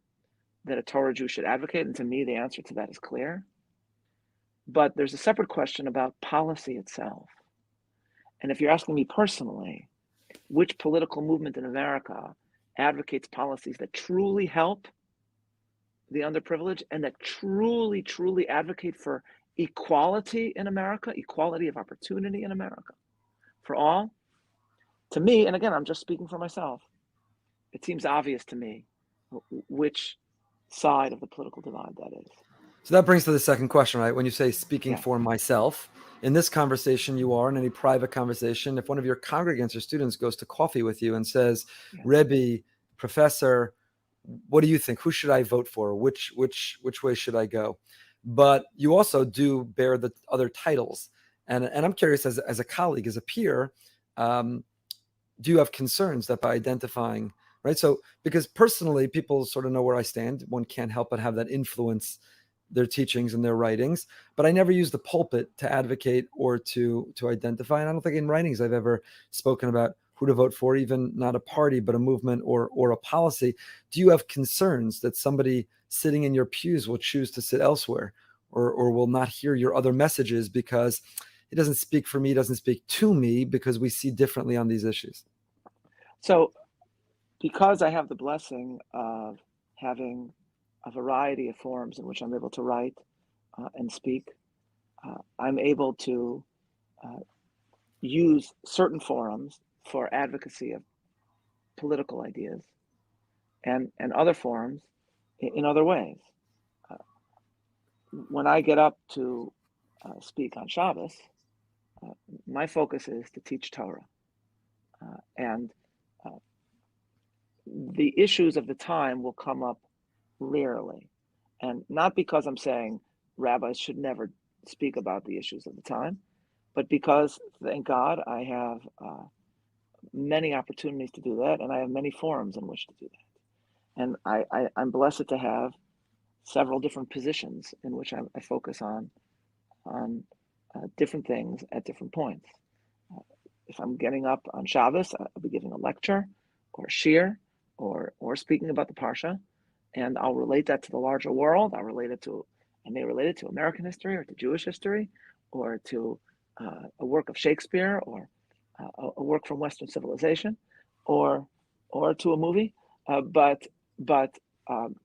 that a Torah Jew should advocate? And to me, the answer to that is clear. But there's a separate question about policy itself. And if you're asking me personally, which political movement in America advocates policies that truly help the underprivileged and that truly, truly advocate for equality in America, equality of opportunity in America for all? To me, and again, I'm just speaking for myself, it seems obvious to me which side of the political divide that is. So that brings to the second question, right? When you say speaking for myself, in this conversation you are, in any private conversation, if one of your congregants or students goes to coffee with you and says, Rebbe, professor, what do you think? Who should I vote for? Which way should I go? But you also do bear the other titles. And I'm curious, as a colleague, as a peer, do you have concerns that by identifying, right? So, because personally, people sort of know where I stand. One can't help but have that influence their teachings and their writings. But I never use the pulpit to advocate or to identify. And I don't think in writings I've ever spoken about who to vote for, even not a party, but a movement or a policy. Do you have concerns that somebody sitting in your pews will choose to sit elsewhere, or will not hear your other messages because it doesn't speak for me, it doesn't speak to me, because we see differently on these issues? So, because I have the blessing of having a variety of forums in which I'm able to write and speak, I'm able to use certain forums for advocacy of political ideas, and other forums in other ways. When I get up to speak on Shabbos, my focus is to teach Torah. And the issues of the time will come up rarely. And not because I'm saying rabbis should never speak about the issues of the time, but because, thank God, I have many opportunities to do that, and I have many forums in which to do that. And I'm blessed to have several different positions in which I focus on different things at different points. If I'm getting up on Shabbos, I'll be giving a lecture or a shiur or speaking about the Parsha, and I'll relate that to the larger world. I may relate it to American history or to Jewish history or to a work of Shakespeare or a work from Western civilization or to a movie. But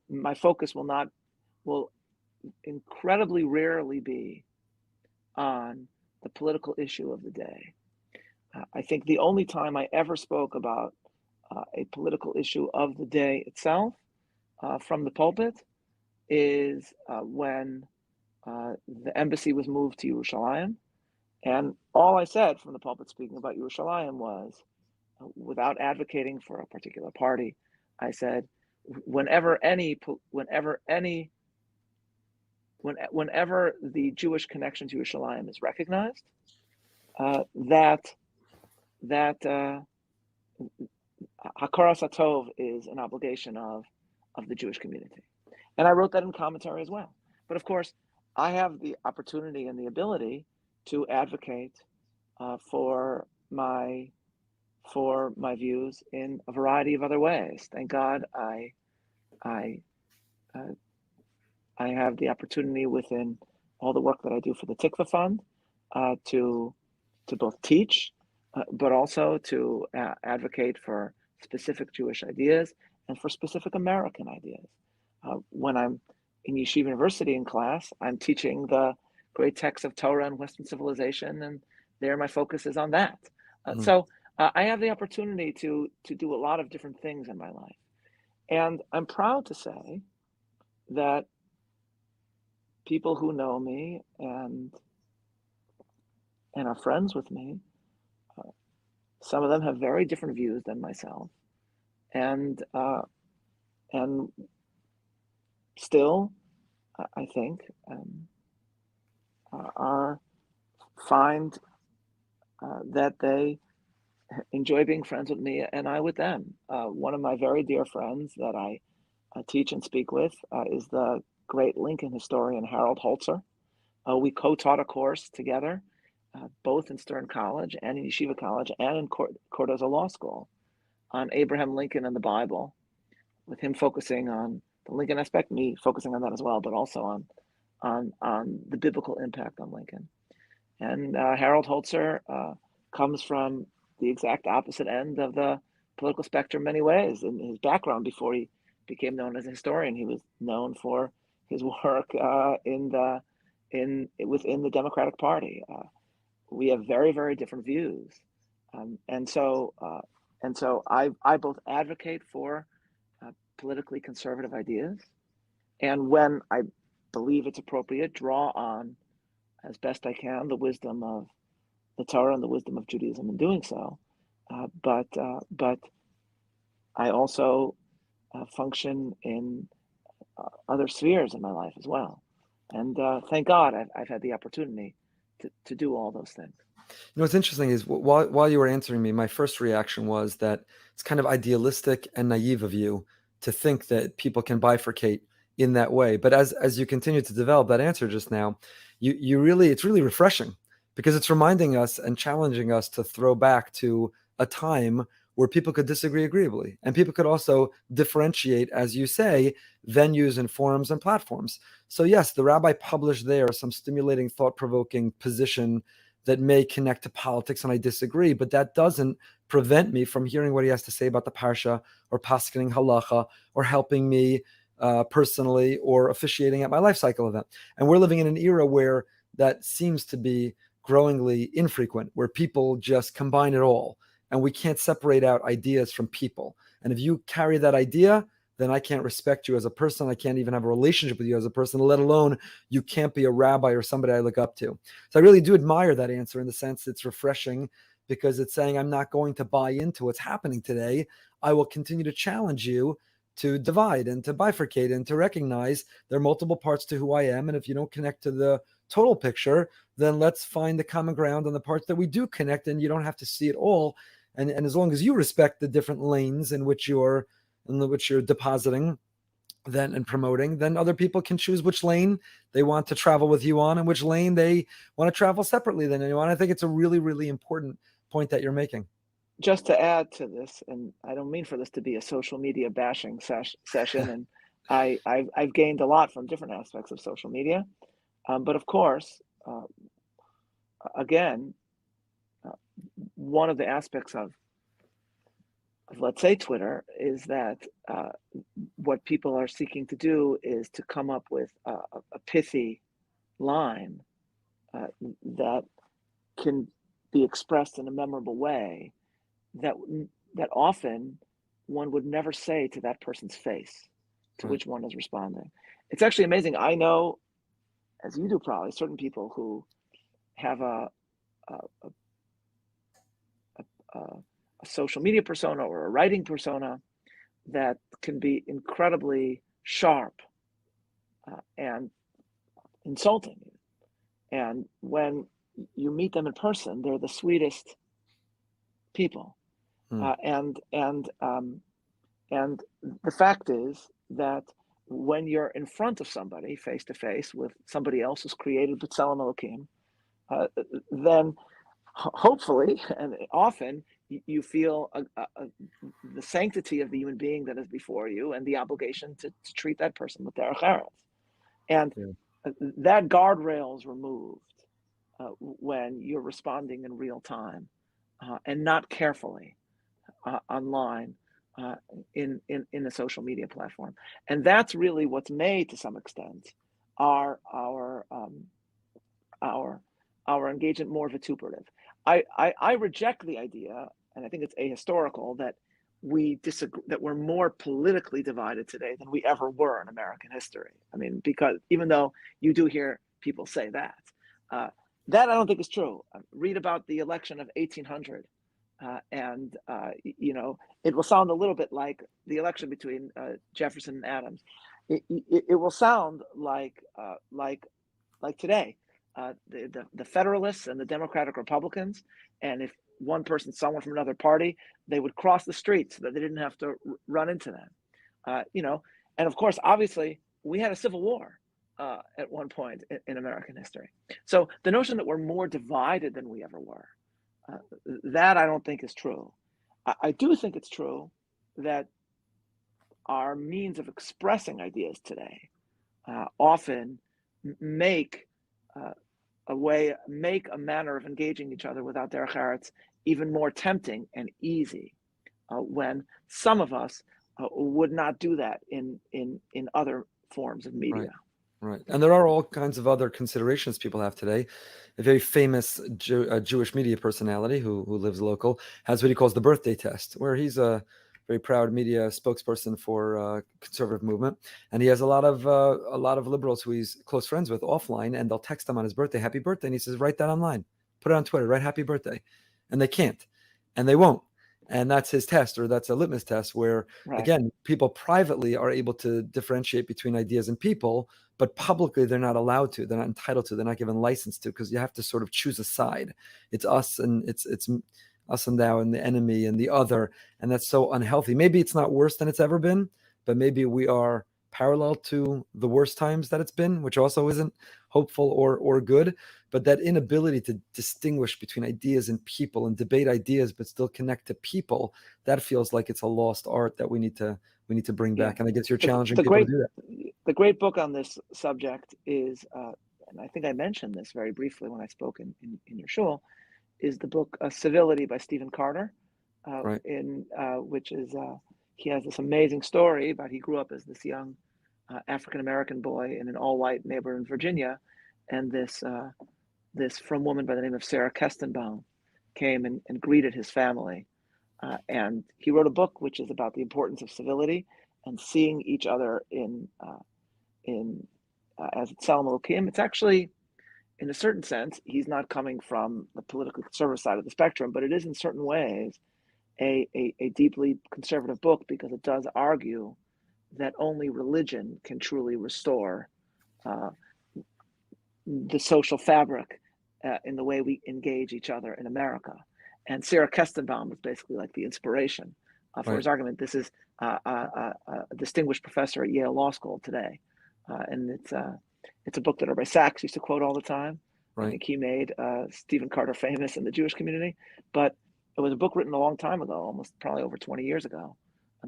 my focus will incredibly rarely be on the political issue of the day. I think the only time I ever spoke about a political issue of the day itself from the pulpit is when the embassy was moved to Yerushalayim. And all I said from the pulpit speaking about Yerushalayim was, without advocating for a particular party, I said, whenever the Jewish connection to Yerushalayim is recognized, that Hakaras HaTov is an obligation of the Jewish community. And I wrote that in commentary as well. But of course, I have the opportunity and the ability to advocate for my views in a variety of other ways. Thank God I have the opportunity within all the work that I do for the Tikva Fund to both teach, but also to advocate for specific Jewish ideas and for specific American ideas. When I'm in Yeshiva University in class, I'm teaching the great texts of Torah and Western civilization, and there my focus is on that. So I have the opportunity to do a lot of different things in my life. And I'm proud to say that people who know me and are friends with me, some of them have very different views than myself, and still, I think, find that they enjoy being friends with me and I with them. One of my very dear friends that I teach and speak with is the great Lincoln historian Harold Holzer. We co-taught a course together, both in Stern College and in Yeshiva College and in Cardozo Law School, on Abraham Lincoln and the Bible, with him focusing on the Lincoln aspect, me focusing on that as well, but also on the biblical impact on Lincoln. And Harold Holzer comes from the exact opposite end of the political spectrum in many ways. In his background, before he became known as a historian, he was known for his work within the Democratic Party. We have very, very different views, and so I both advocate for politically conservative ideas, and when I believe it's appropriate, draw on as best I can, the wisdom of the Torah and the wisdom of Judaism in doing so. But I also function in other spheres in my life as well. And thank God I've had the opportunity to do all those things. What's interesting is while you were answering me, my first reaction was that it's kind of idealistic and naive of you to think that people can bifurcate in that way. But as you continue to develop that answer just now, it's really refreshing, because it's reminding us and challenging us to throw back to a time where people could disagree agreeably, and people could also differentiate, as you say, venues and forums and platforms. So yes, the rabbi published there some stimulating, thought-provoking position that may connect to politics, and I disagree, but that doesn't prevent me from hearing what he has to say about the parsha, or paskening halacha, or helping me personally, or officiating at my life cycle event. And we're living in an era where that seems to be growingly infrequent, where people just combine it all, and we can't separate out ideas from people. And if you carry that idea, then I can't respect you as a person. I can't even have a relationship with you as a person, let alone you can't be a rabbi or somebody I look up to. So I really do admire that answer, in the sense it's refreshing, because it's saying I'm not going to buy into what's happening today. I will continue to challenge you to divide and to bifurcate and to recognize there are multiple parts to who I am. And if you don't connect to the total picture, then let's find the common ground on the parts that we do connect, and you don't have to see it all. And as long as you respect the different lanes in which you're depositing then and promoting, then other people can choose which lane they want to travel with you on, and which lane they want to travel separately than you on. I think it's a really, really important point that you're making. Just to add to this, and I don't mean for this to be a social media bashing session, and I've gained a lot from different aspects of social media, but of course, again, one of the aspects of let's say Twitter is that what people are seeking to do is to come up with a pithy line that can be expressed in a memorable way that often one would never say to that person's face, to which one is responding. It's actually amazing. I know, as you do probably, certain people who have a social media persona or a writing persona that can be incredibly sharp and insulting. And when you meet them in person, they're the sweetest people. And the fact is that when you're in front of somebody face to face with somebody else who's created B'Tselem Elokim, then hopefully and often you feel the sanctity of the human being that is before you, and the obligation to treat that person with derech eretz. And that guardrail is removed when you're responding in real time and not carefully online in a social media platform. And that's really what's made, to some extent, our engagement more vituperative. I reject the idea, and I think it's ahistorical, that we disagree, that we're more politically divided today than we ever were in American history. I mean, because even though you do hear people say that, that I don't think is true. Read about the election of 1800, and it will sound a little bit like the election between Jefferson and Adams. It will sound like today. The Federalists and the Democratic Republicans, and if one person saw someone from another party, they would cross the street so that they didn't have to run into them. And of course, obviously, we had a civil war at one point in American history. So the notion that we're more divided than we ever were, that I don't think is true. I do think it's true that our means of expressing ideas today often make a manner of engaging each other without derech eretz even more tempting and easy, when some of us would not do that in other forms of media. Right. And there are all kinds of other considerations people have today. A very famous Jewish media personality who lives local has what he calls the birthday test, where he's a very proud media spokesperson for conservative movement, and he has a lot of liberals who he's close friends with offline, and they'll text him on his birthday, "Happy birthday," and he says, "Write that online, put it on Twitter, write happy birthday," and they can't, and they won't. And that's his test, or that's a litmus test where, again, people privately are able to differentiate between ideas and people, but publicly they're not allowed to, they're not entitled to, they're not given license to, because you have to sort of choose a side. It's us and it's us and thou and the enemy and the other, and that's so unhealthy. Maybe it's not worse than it's ever been, but maybe we are parallel to the worst times that it's been, which also isn't hopeful or good. But that inability to distinguish between ideas and people and debate ideas but still connect to people, that feels like it's a lost art that we need to bring back. And I guess you're challenging people to do that. The great book on this subject is, and I think I mentioned this very briefly when I spoke in your shul, is the book Civility by Stephen Carter, which is he has this amazing story about he grew up as this young African-American boy in an all-white neighborhood in Virginia, and this frum woman by the name of Sarah Kestenbaum came and greeted his family. And he wrote a book which is about the importance of civility and seeing each other as Tselem Elokim. It's actually, in a certain sense, he's not coming from the politically conservative side of the spectrum, but it is in certain ways a deeply conservative book, because it does argue that only religion can truly restore the social fabric in the way we engage each other in America. And Sarah Kestenbaum was basically like the inspiration for his argument. This is a distinguished professor at Yale Law School today. And it's a book that Rabbi Sachs used to quote all the time. I think he made Stephen Carter famous in the Jewish community. But it was a book written a long time ago, almost probably over 20 years ago.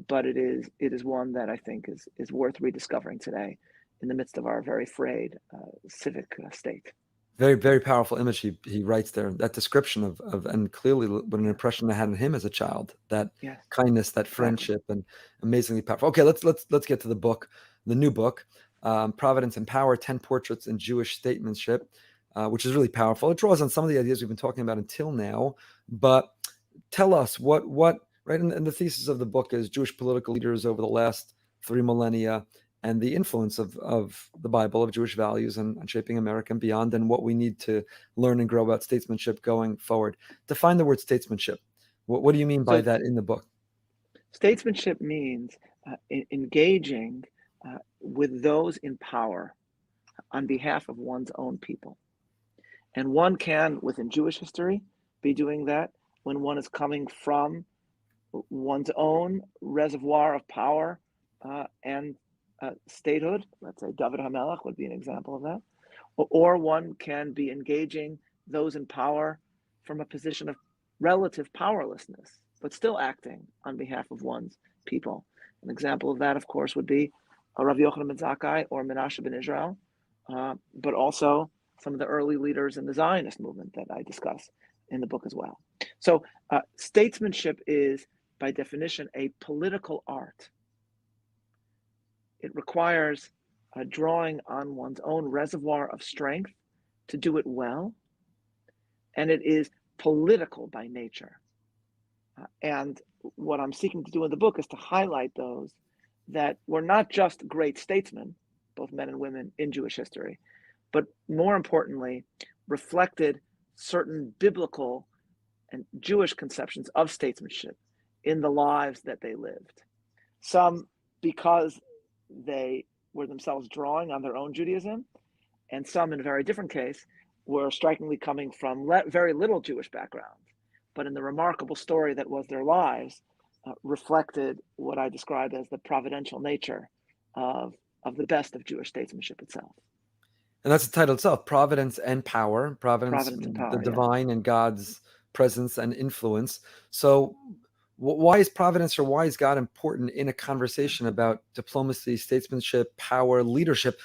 But it is one that I think is worth rediscovering today in the midst of our very frayed civic state. Very, very powerful image he writes there. That description of and clearly what an impression I had on him as a child. That kindness, that friendship, and amazingly powerful. Okay, let's get to the book, the new book, Providence and Power: 10 Portraits in Jewish Statesmanship, which is really powerful. It draws on some of the ideas we've been talking about until now. But tell us what right? And the thesis of the book is Jewish political leaders over the last 3 millennia, and the influence of the Bible, of Jewish values and shaping America and beyond, and what we need to learn and grow about statesmanship going forward. Define the word statesmanship. What do you mean by that in the book? Statesmanship means engaging with those in power on behalf of one's own people. And one can, within Jewish history, be doing that when one is coming from one's own reservoir of power and statehood. Let's say David HaMelech would be an example of that. Or one can be engaging those in power from a position of relative powerlessness, but still acting on behalf of one's people. An example of that, of course, would be Rav Yochanan ben Zakkai or Menashe ben Israel, but also some of the early leaders in the Zionist movement that I discuss in the book as well. So statesmanship is, by definition, a political art. It requires drawing on one's own reservoir of strength to do it well, and it is political by nature. And what I'm seeking to do in the book is to highlight those that were not just great statesmen, both men and women in Jewish history, but more importantly, reflected certain biblical and Jewish conceptions of statesmanship in the lives that they lived. Some because they were themselves drawing on their own Judaism, and some, in a very different case, were strikingly coming from very little Jewish background, but in the remarkable story that was their lives, reflected what I describe as the providential nature of the best of Jewish statesmanship itself. And that's the title itself, Providence and Power. Providence and power, the divine and God's presence and influence. So why is providence, or why is God important in a conversation about diplomacy, statesmanship, power, leadership?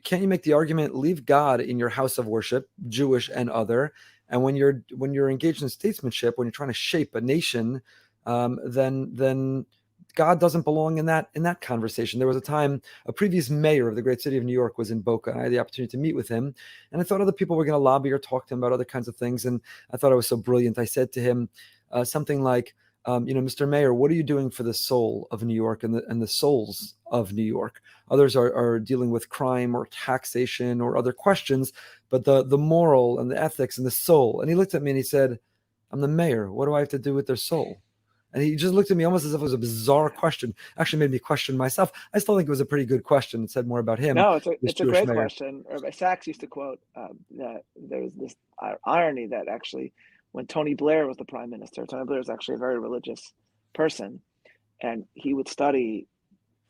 Can't you make the argument, leave God in your house of worship, Jewish and other, and when you're engaged in statesmanship, when you're trying to shape a nation, then God doesn't belong in that conversation. There was a time, a previous mayor of the great city of New York was in Boca, and I had the opportunity to meet with him, and I thought other people were going to lobby or talk to him about other kinds of things, and I thought it was so brilliant. I said to him something like, Mr. Meir, what are you doing for the soul of New York and the souls of New York? Others are dealing with crime or taxation or other questions, but the moral and the ethics and the soul. And he looked at me and he said, I'm the mayor. What do I have to do with their soul? And he just looked at me almost as if it was a bizarre question. Actually made me question myself. I still think it was a pretty good question. It said more about him. No, it's a Jewish great mayor. question. Rabbi Sachs used to quote that there's this irony that actually when Tony Blair was the prime minister, Tony Blair is actually a very religious person, and he would study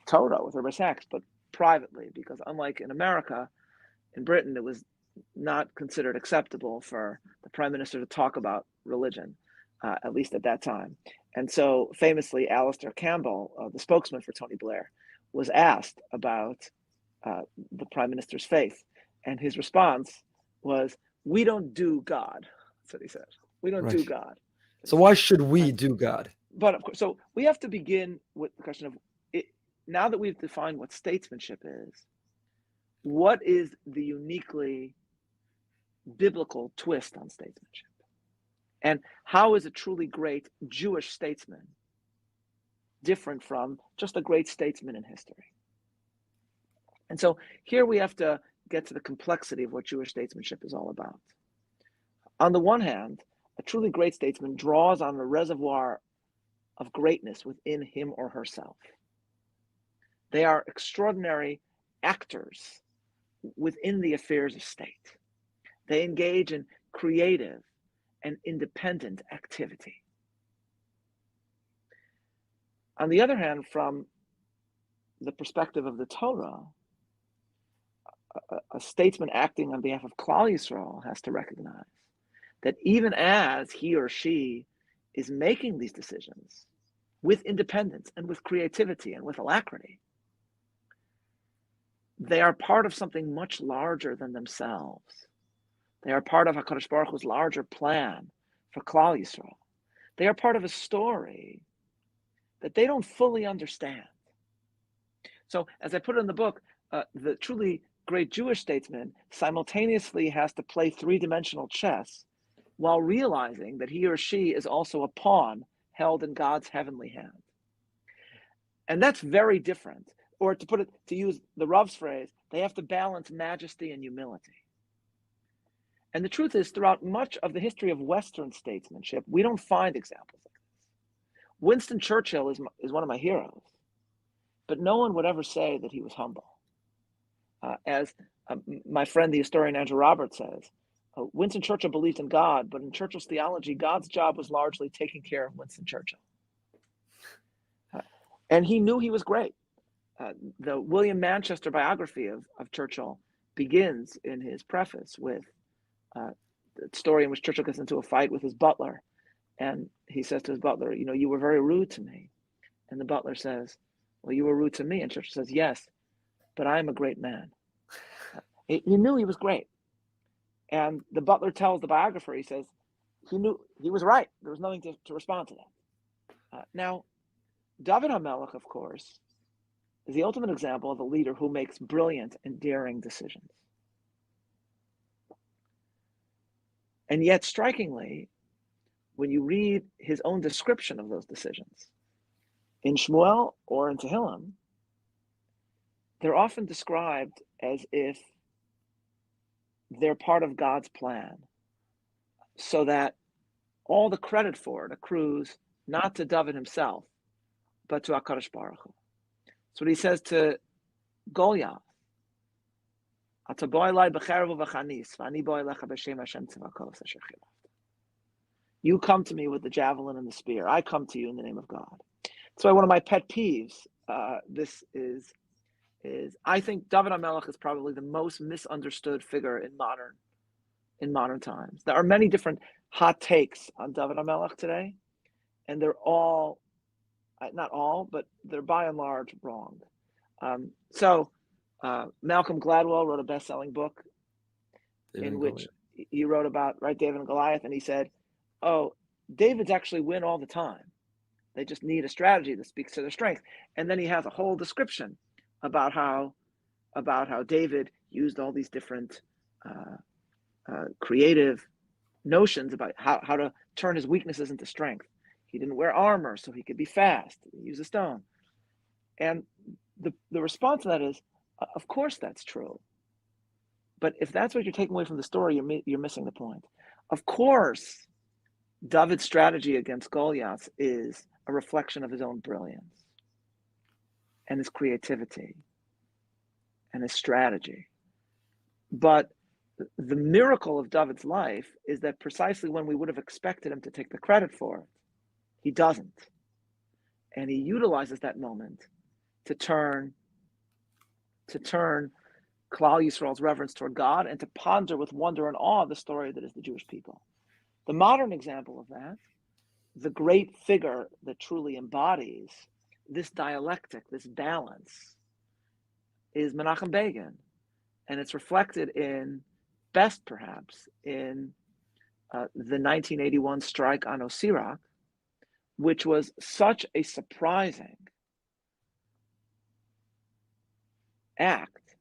Torah with Rabbi Sachs, but privately, because unlike in America, in Britain, it was not considered acceptable for the prime minister to talk about religion, at least at that time. And so famously, Alistair Campbell, the spokesman for Tony Blair, was asked about the prime minister's faith. And his response was, "We don't do God." That's what he said. We don't do God. So why should we do God? But of course, so we have to begin with the question of it. Now that we've defined what statesmanship is, what is the uniquely biblical twist on statesmanship? And how is a truly great Jewish statesman different from just a great statesman in history? And so here we have to get to the complexity of what Jewish statesmanship is all about. On the one hand, a truly great statesman draws on a reservoir of greatness within him or herself. They are extraordinary actors within the affairs of state. They engage in creative and independent activity. On the other hand, from the perspective of the Torah, a statesman acting on behalf of Klal Yisrael has to recognize that even as he or she is making these decisions with independence and with creativity and with alacrity, they are part of something much larger than themselves. They are part of HaKadosh Baruch Hu's larger plan for Klal Yisrael. They are part of a story that they don't fully understand. So, as I put it in the book, the truly great Jewish statesman simultaneously has to play three-dimensional chess while realizing that he or she is also a pawn held in God's heavenly hand. And that's very different. Or to use the Rav's phrase, they have to balance majesty and humility. And the truth is, throughout much of the history of Western statesmanship, we don't find examples like this. Winston Churchill is one of my heroes, but no one would ever say that he was humble. As my friend, the historian Andrew Roberts says, Winston Churchill believed in God, but in Churchill's theology, God's job was largely taking care of Winston Churchill. And he knew he was great. The William Manchester biography of Churchill begins in his preface with the story in which Churchill gets into a fight with his butler. And he says to his butler, you were very rude to me. And the butler says, well, you were rude to me. And Churchill says, yes, but I am a great man. He knew he was great. And the butler tells the biographer, he says, he knew he was right. There was nothing to respond to that. Now, David HaMelech, of course, is the ultimate example of a leader who makes brilliant and daring decisions. And yet, strikingly, when you read his own description of those decisions, in Shmuel or in Tehillim, they're often described as if they're part of God's plan, so that all the credit for it accrues not to David himself, but to HaKadosh Baruch Hu. That's what he says to Goliath. You come to me with the javelin and the spear. I come to you in the name of God. That's why one of my pet peeves, this is I think David HaMelech is probably the most misunderstood figure in modern times. There are many different hot takes on David HaMelech today, and they're all, not all, but they're by and large wrong. So Malcolm Gladwell wrote a best-selling book in which he wrote about David and Goliath, and he said, oh, Davids actually win all the time. They just need a strategy that speaks to their strength. And then he has a whole description about how David used all these different creative notions about how to turn his weaknesses into strength. He didn't wear armor, so he could be fast. He used a stone. And the response to that is, of course that's true. But if that's what you're taking away from the story, you're missing the point. Of course, David's strategy against Goliath is a reflection of his own brilliance and his creativity and his strategy. But the miracle of David's life is that precisely when we would have expected him to take the credit for it, he doesn't. And he utilizes that moment to turn Klal Yisrael's reverence toward God and to ponder with wonder and awe the story that is the Jewish people. The modern example of that, the great figure that truly embodies this dialectic, this balance, is Menachem Begin. And it's reflected best perhaps in the 1981 strike on Osirak, which was such a surprising act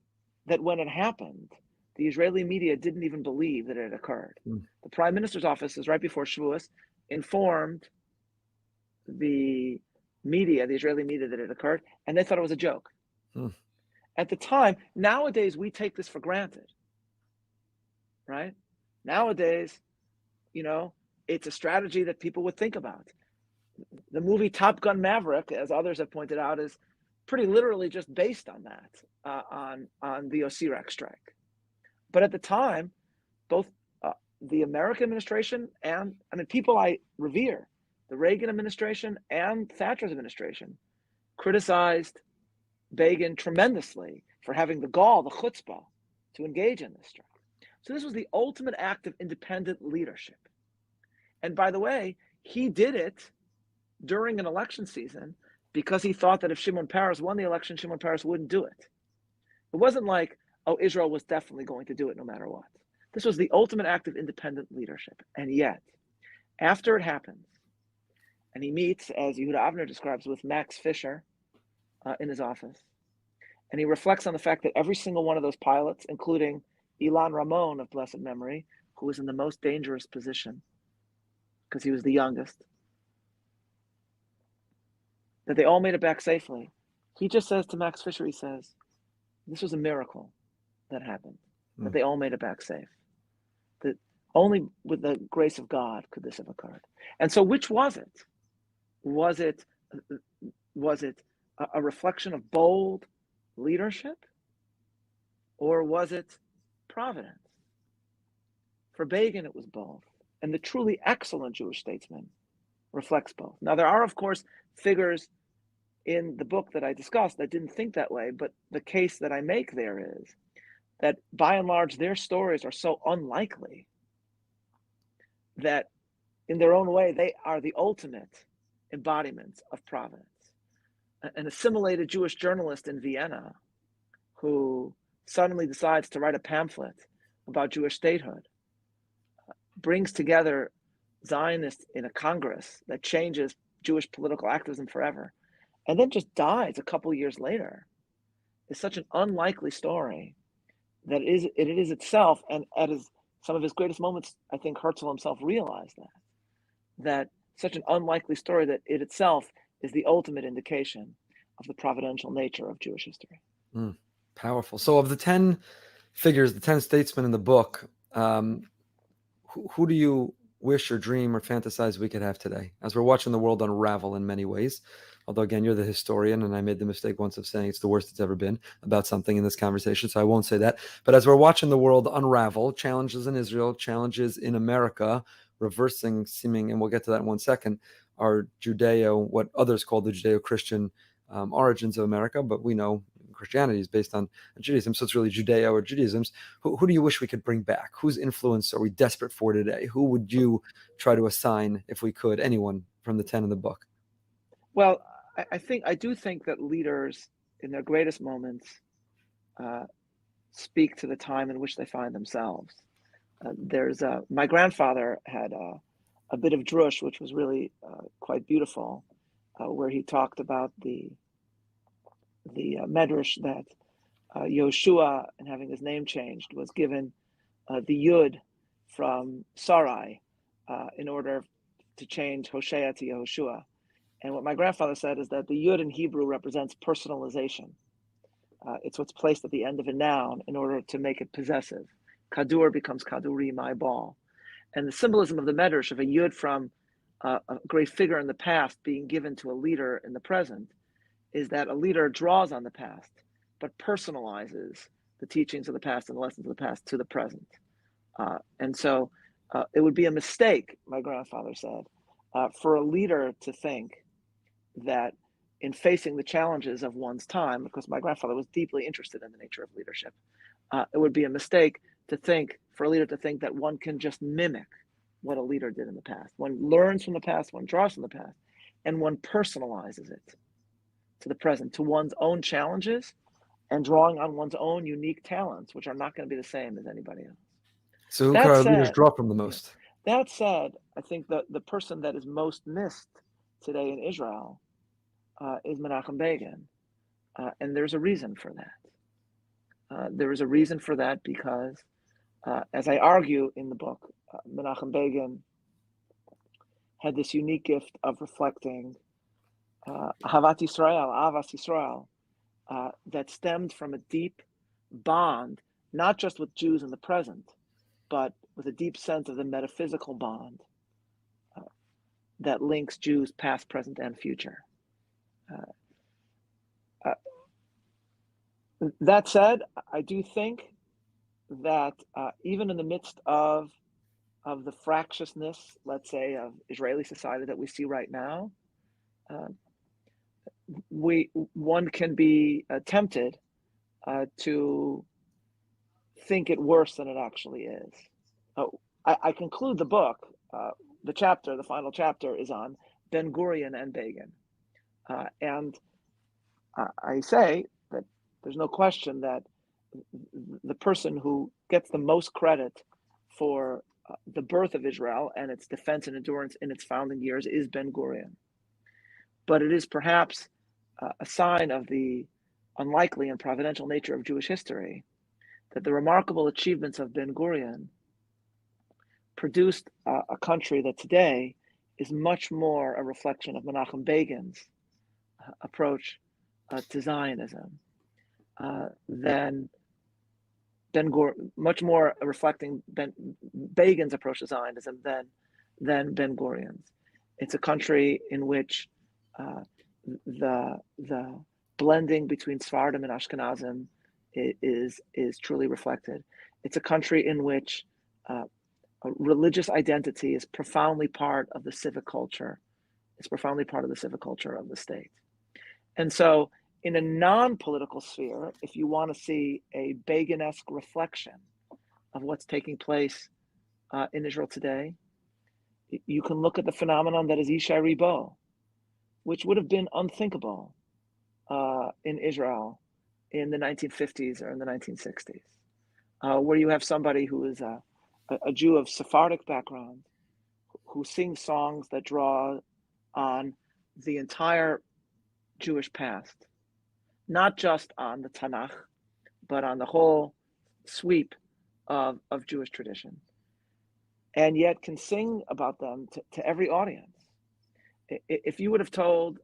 that when it happened, the Israeli media didn't even believe that it had occurred. The Prime Minister's office, is right before Shavuos, informed the media, the Israeli media, that it occurred, and they thought it was a joke. At the time, nowadays we take this for granted, right? Nowadays, it's a strategy that people would think about. The movie Top Gun Maverick, as others have pointed out, is pretty literally just based on that, on the Osirak strike. But at the time, both the American administration and, people I revere, the Reagan administration and Thatcher's administration, criticized Begin tremendously for having the gall, the chutzpah, to engage in this strike. So this was the ultimate act of independent leadership. And by the way, he did it during an election season because he thought that if Shimon Peres won the election, Shimon Peres wouldn't do it. It wasn't like, Israel was definitely going to do it no matter what. This was the ultimate act of independent leadership. And yet, after it happens, and he meets, as Yehuda Avner describes, with Max Fisher in his office, and he reflects on the fact that every single one of those pilots, including Ilan Ramon of blessed memory, who was in the most dangerous position because he was the youngest, that they all made it back safely. He just says to Max Fisher, he says, this was a miracle that happened, that they all made it back safe. That only with the grace of God could this have occurred. And so which was it? Was it a reflection of bold leadership? Or was it providence? For Begin, it was both. And the truly excellent Jewish statesman reflects both. Now, there are, of course, figures in the book that I discussed that didn't think that way, but the case that I make there is that by and large, their stories are so unlikely that in their own way, they are the ultimate embodiment of providence. An assimilated Jewish journalist in Vienna who suddenly decides to write a pamphlet about Jewish statehood brings together Zionists in a Congress that changes Jewish political activism forever, and then just dies a couple of years later, is such an unlikely story that it is itself, and at some of his greatest moments, I think Herzl himself realized that such an unlikely story that it itself is the ultimate indication of the providential nature of Jewish history. Powerful. So of the 10 figures, the 10 statesmen in the book, who do you wish or dream or fantasize we could have today as we're watching the world unravel in many ways? Although, again, you're the historian, and I made the mistake once of saying it's the worst it's ever been about something in this conversation, so I won't say that. But as we're watching the world unravel, challenges in Israel, challenges in America, reversing seeming, and we'll get to that in 1 second, our what others call the Judeo-Christian origins of America, but we know Christianity is based on Judaism, so it's really Judeo or Judaism's. Who do you wish we could bring back? Whose influence are we desperate for today? Who would you try to assign, if we could, anyone from the 10 in the book? Well, I do think that leaders in their greatest moments speak to the time in which they find themselves. My grandfather had a bit of drush, which was really quite beautiful, where he talked about the medrash that Yoshua, and having his name changed, was given the yud from Sarai in order to change Hosea to Yehoshua. And what my grandfather said is that the Yud in Hebrew represents personalization. It's what's placed at the end of a noun in order to make it possessive. Kadur becomes kaduri, my ball. And the symbolism of the medrash of a Yud from a great figure in the past being given to a leader in the present is that a leader draws on the past, but personalizes the teachings of the past and the lessons of the past to the present. And so it would be a mistake, my grandfather said, for a leader to think that in facing the challenges of one's time, because my grandfather was deeply interested in the nature of leadership, it would be a mistake for a leader to think that one can just mimic what a leader did in the past. One learns from the past, one draws from the past, and one personalizes it to the present, to one's own challenges, and drawing on one's own unique talents, which are not going to be the same as anybody else. So who can our leaders draw from the most? That said, I think that the person that is most missed today in Israel is Menachem Begin. And there's a reason for that. There is a reason for that because, as I argue in the book, Menachem Begin had this unique gift of reflecting Ahavas Yisrael, that stemmed from a deep bond, not just with Jews in the present, but with a deep sense of the metaphysical bond that links Jews past, present, and future. That said, I do think that even in the midst of the fractiousness, let's say, of Israeli society that we see right now, one can be tempted to think it worse than it actually is. I conclude the book, the final chapter is on Ben Gurion and Begin. And I say that there's no question that the person who gets the most credit for the birth of Israel and its defense and endurance in its founding years is Ben Gurion. But it is perhaps a sign of the unlikely and providential nature of Jewish history that the remarkable achievements of Ben Gurion produced a country that today is much more a reflection of Menachem Begin's approach to Zionism than much more reflecting Begin's approach to Zionism than Ben Gurion's. It's a country in which the blending between Sephardim and Ashkenazim is truly reflected. It's a country in which religious identity is profoundly part of the civic culture. It's profoundly part of the civic culture of the state. And so in a non-political sphere, if you want to see a Begin-esque reflection of what's taking place in Israel today, you can look at the phenomenon that is Yishai Ribo, which would have been unthinkable in Israel in the 1950s or in the 1960s, where you have somebody who is a Jew of Sephardic background who sings songs that draw on the entire Jewish past, not just on the Tanakh, but on the whole sweep of Jewish tradition, and yet can sing about them to every audience. If you would have told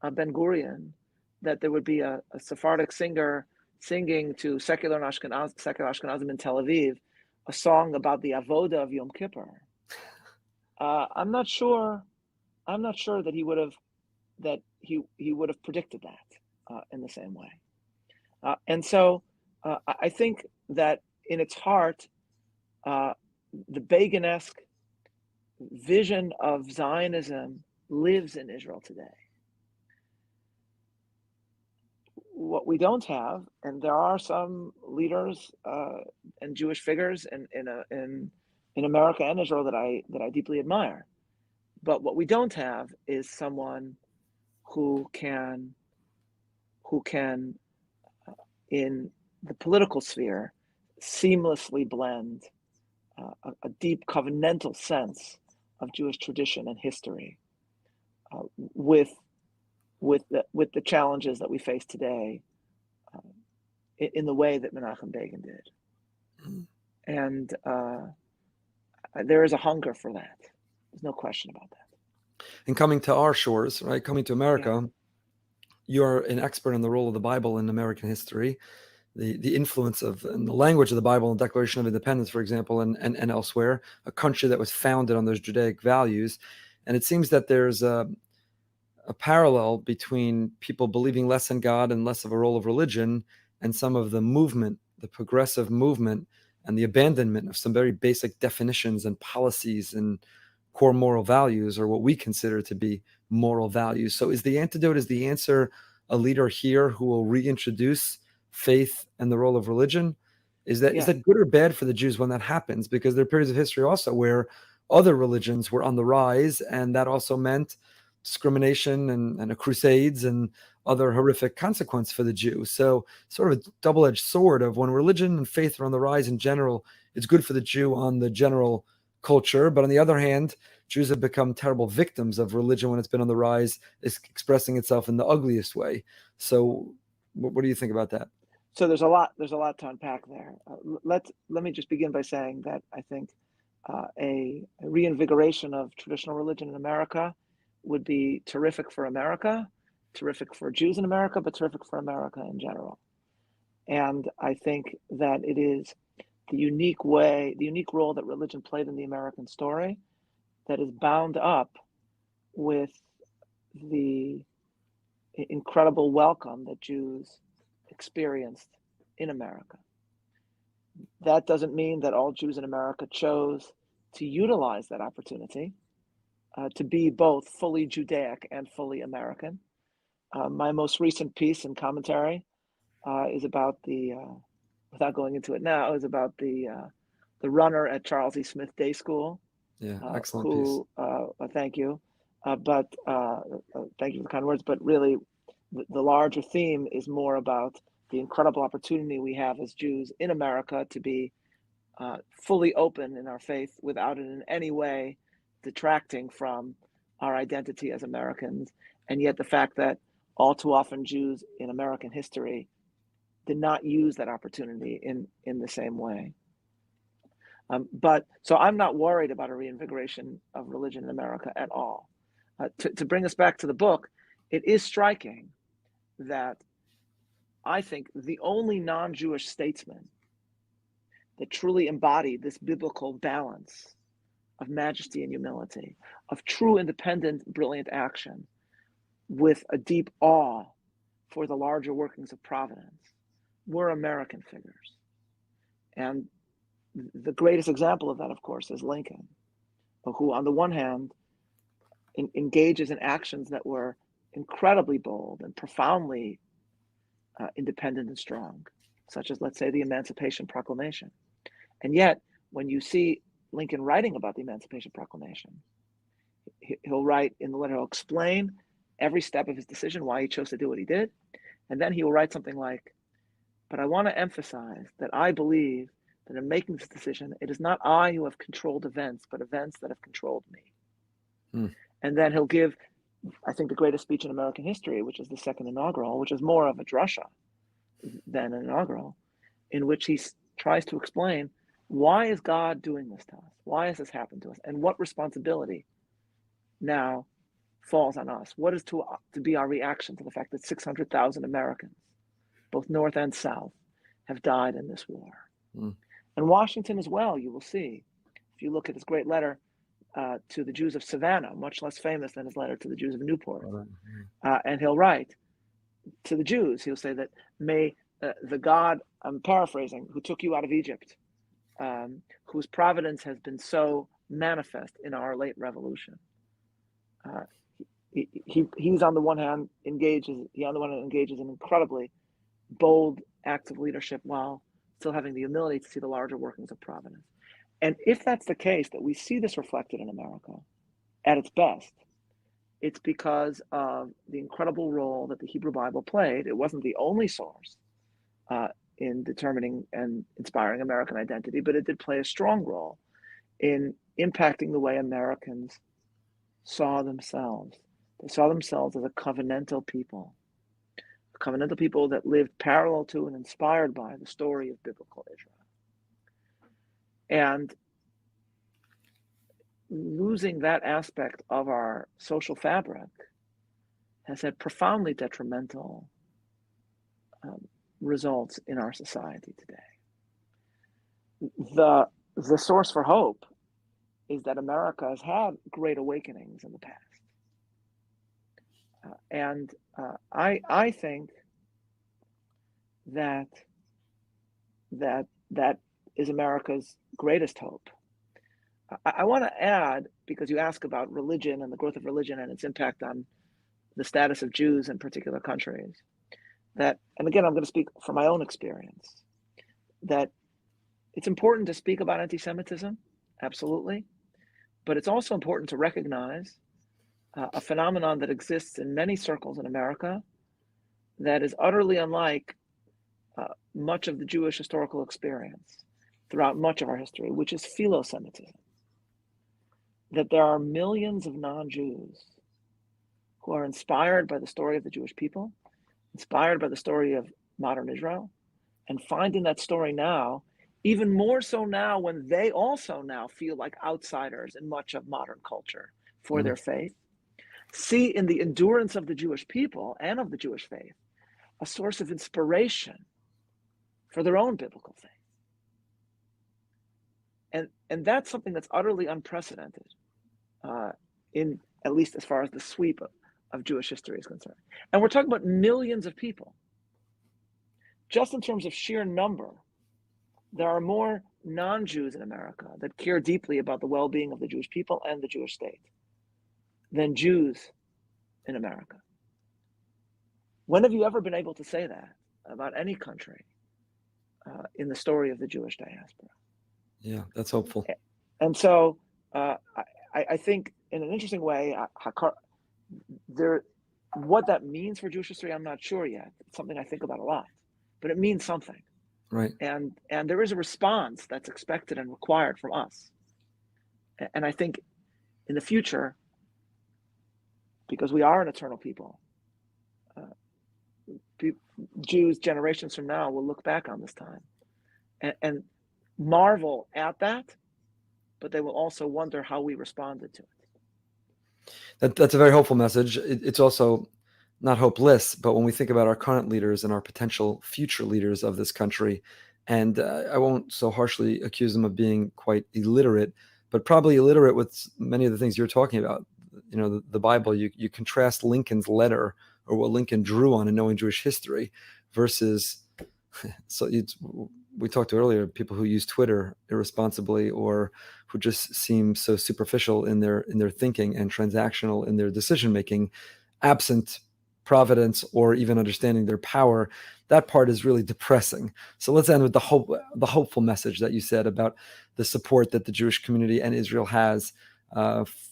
Ben Gurion that there would be a Sephardic singer singing to secular Ashkenazim in Tel Aviv a song about the avoda of Yom Kippur, I'm not sure that he would have predicted that in the same way. And so I think that in its heart, the Begin-esque vision of Zionism lives in Israel today. What we don't have, and there are some leaders and Jewish figures in America and Israel that I deeply admire, but what we don't have is someone who can in the political sphere seamlessly blend a deep covenantal sense of Jewish tradition and history with the challenges that we face today in the way that Menachem Begin did. And There is a hunger for that. There's no question about that. And coming to our shores, right? Coming to America, you're an expert in the role of the Bible in American history, the influence of and the language of the Bible and the Declaration of Independence, for example, and elsewhere, a country that was founded on those Judaic values. And it seems that there's a parallel between people believing less in God and less of a role of religion and some of the movement, the progressive movement, and the abandonment of some very basic definitions and policies and core moral values, or what we consider to be moral values. So is the antidote, is the answer a leader here who will reintroduce faith and the role of religion? Is that good or bad for the Jews when that happens? Because there are periods of history also where other religions were on the rise, and that also meant discrimination and crusades and other horrific consequence for the Jew. So sort of a double-edged sword of when religion and faith are on the rise in general, it's good for the Jew on the general culture. But on the other hand, Jews have become terrible victims of religion when it's been on the rise, is expressing itself in the ugliest way. So what do you think about that? So there's a lot to unpack there. Let me just begin by saying that I think a reinvigoration of traditional religion in America would be terrific for America, terrific for Jews in America, but terrific for America in general. And I think that it is the unique role that religion played in the American story that is bound up with the incredible welcome that Jews experienced in America. That doesn't mean that all Jews in America chose to utilize that opportunity to be both fully Judaic and fully American. My most recent piece and commentary is about without going into it now, is about the runner at Charles E. Smith Day School. Yeah, excellent piece. Thank you. But thank you for the kind words. But really, the larger theme is more about the incredible opportunity we have as Jews in America to be fully open in our faith without it in any way detracting from our identity as Americans. And yet the fact that all too often Jews in American history did not use that opportunity in the same way. But so I'm not worried about a reinvigoration of religion in America at all. To bring us back to the book, it is striking that I think the only non-Jewish statesman that truly embodied this biblical balance of majesty and humility, of true independent, brilliant action, with a deep awe for the larger workings of providence, were American figures. And the greatest example of that, of course, is Lincoln, who on the one hand engages in actions that were incredibly bold and profoundly independent and strong, such as, let's say, the Emancipation Proclamation. And yet, when you see Lincoln writing about the Emancipation Proclamation, he'll write in the letter, he'll explain every step of his decision, why he chose to do what he did. And then he will write something like, but I want to emphasize that I believe that in making this decision, it is not I who have controlled events, but events that have controlled me. And then he'll give, I think, the greatest speech in American history, which is the second inaugural, which is more of a drasha than an inaugural, in which he tries to explain, why is God doing this to us? Why has this happened to us? And what responsibility now falls on us? What is to be our reaction to the fact that 600,000 Americans, both North and South, have died in this war? And Washington as well, you will see, if you look at his great letter to the Jews of Savannah, much less famous than his letter to the Jews of Newport. And he'll write to the Jews, he'll say that may the God, I'm paraphrasing, who took you out of Egypt, whose providence has been so manifest in our late revolution. He's on the one hand engages in incredibly bold acts of leadership while still having the humility to see the larger workings of providence. And if that's the case, that we see this reflected in America at its best, it's because of the incredible role that the Hebrew Bible played. It wasn't the only source in determining and inspiring American identity, but it did play a strong role in impacting the way Americans saw themselves. They saw themselves as a covenantal people that lived parallel to and inspired by the story of biblical Israel. And losing that aspect of our social fabric has had profoundly detrimental results in our society today. The source for hope is that America has had great awakenings in the past. I think that is America's greatest hope. I want to add, because you ask about religion and the growth of religion and its impact on the status of Jews in particular countries, that, and again, I'm going to speak from my own experience, that it's important to speak about anti-Semitism, absolutely, but it's also important to recognize a phenomenon that exists in many circles in America that is utterly unlike much of the Jewish historical experience throughout much of our history, which is philo-Semitism. That there are millions of non-Jews who are inspired by the story of the Jewish people, inspired by the story of modern Israel, and finding that story now, even more so now when they also now feel like outsiders in much of modern culture for their faith, see in the endurance of the Jewish people and of the Jewish faith a source of inspiration for their own biblical faith. And that's something that's utterly unprecedented in, at least as far as the sweep of Jewish history is concerned. And we're talking about millions of people. Just in terms of sheer number, there are more non-Jews in America that care deeply about the well-being of the Jewish people and the Jewish state than Jews in America. When have you ever been able to say that about any country in the story of the Jewish diaspora? Yeah, that's hopeful. And so I think in an interesting way, what that means for Jewish history, I'm not sure yet. It's something I think about a lot, but it means something. Right. And there is a response that's expected and required from us. And I think in the future, because we are an eternal people, Jews generations from now will look back on this time and marvel at that, but they will also wonder how we responded to it. That's a very hopeful message. It's also not hopeless, but when we think about our current leaders and our potential future leaders of this country, and I won't so harshly accuse them of being quite illiterate, but probably illiterate with many of the things you're talking about. You know, the Bible, you contrast Lincoln's letter or what Lincoln drew on in knowing Jewish history versus, we talked earlier, people who use Twitter irresponsibly or who just seem so superficial in their thinking and transactional in their decision making, absent providence or even understanding their power. That part is really depressing. So let's end with the hopeful message that you said about the support that the Jewish community and Israel has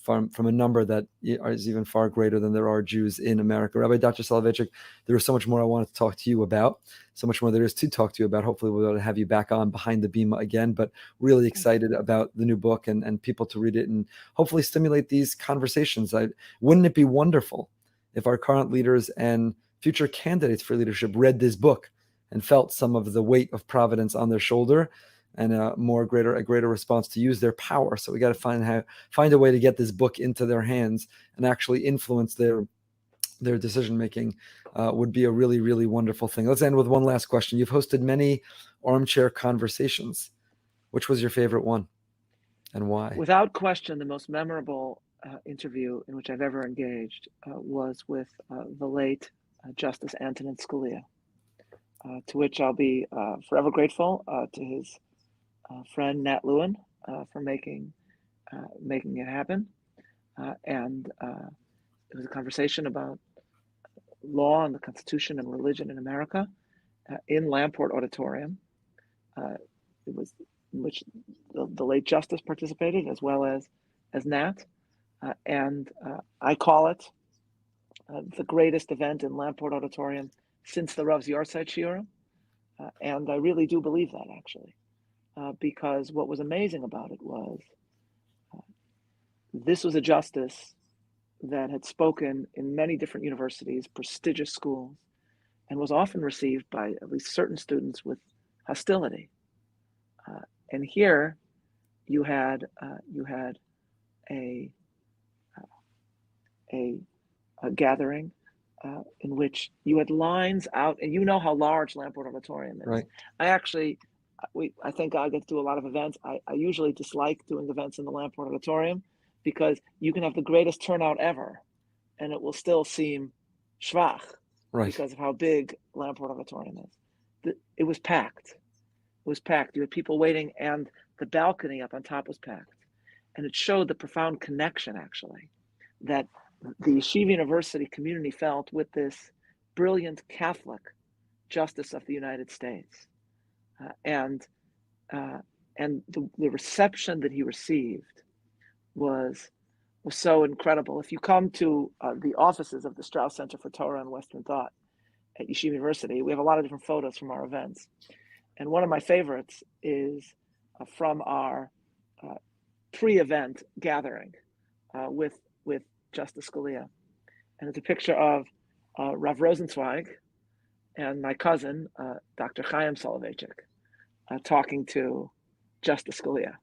from a number that is even far greater than there are Jews in America. Rabbi Dr. Soloveichik, there is so much more I wanted to talk to you about, so much more there is to talk to you about. Hopefully we'll be able to have you back on Behind the Bima again, but really excited about the new book and people to read it and hopefully stimulate these conversations. Wouldn't it be wonderful if our current leaders and future candidates for leadership read this book and felt some of the weight of providence on their shoulder and a greater response to use their power. So we got to find a way to get this book into their hands and actually influence their decision making. Would be a really, really wonderful thing. Let's end with one last question. You've hosted many armchair conversations. Which was your favorite one, and why? Without question, the most memorable interview in which I've ever engaged was with the late Justice Antonin Scalia, to which I'll be forever grateful to his friend Nat Lewin for making it happen, and it was a conversation about law and the Constitution and religion in America in Lamport Auditorium. It was in which the late Justice participated as well as Nat, and I call it the greatest event in Lamport Auditorium since the Rav's Yahrzeit Shiurim, and I really do believe that actually. Because what was amazing about it was this was a justice that had spoken in many different universities, prestigious schools, and was often received by at least certain students with hostility. And here you had a a gathering in which you had lines out, and you know how large Lamport Auditorium is. Right. I thank God I get to do a lot of events. I usually dislike doing events in the Lamport Auditorium because you can have the greatest turnout ever, and it will still seem schwach because of how big Lamport Auditorium is. It was packed. It was packed. You had people waiting, and the balcony up on top was packed. And it showed the profound connection, actually, that the Yeshiva University community felt with this brilliant Catholic Justice of the United States. And the reception that he received was so incredible. If you come to the offices of the Straus Center for Torah and Western Thought at Yeshiva University, we have a lot of different photos from our events. And one of my favorites is from our pre-event gathering with Justice Scalia. And it's a picture of Rav Rosenzweig and my cousin, Dr. Soloveitchik, talking to Justice Scalia,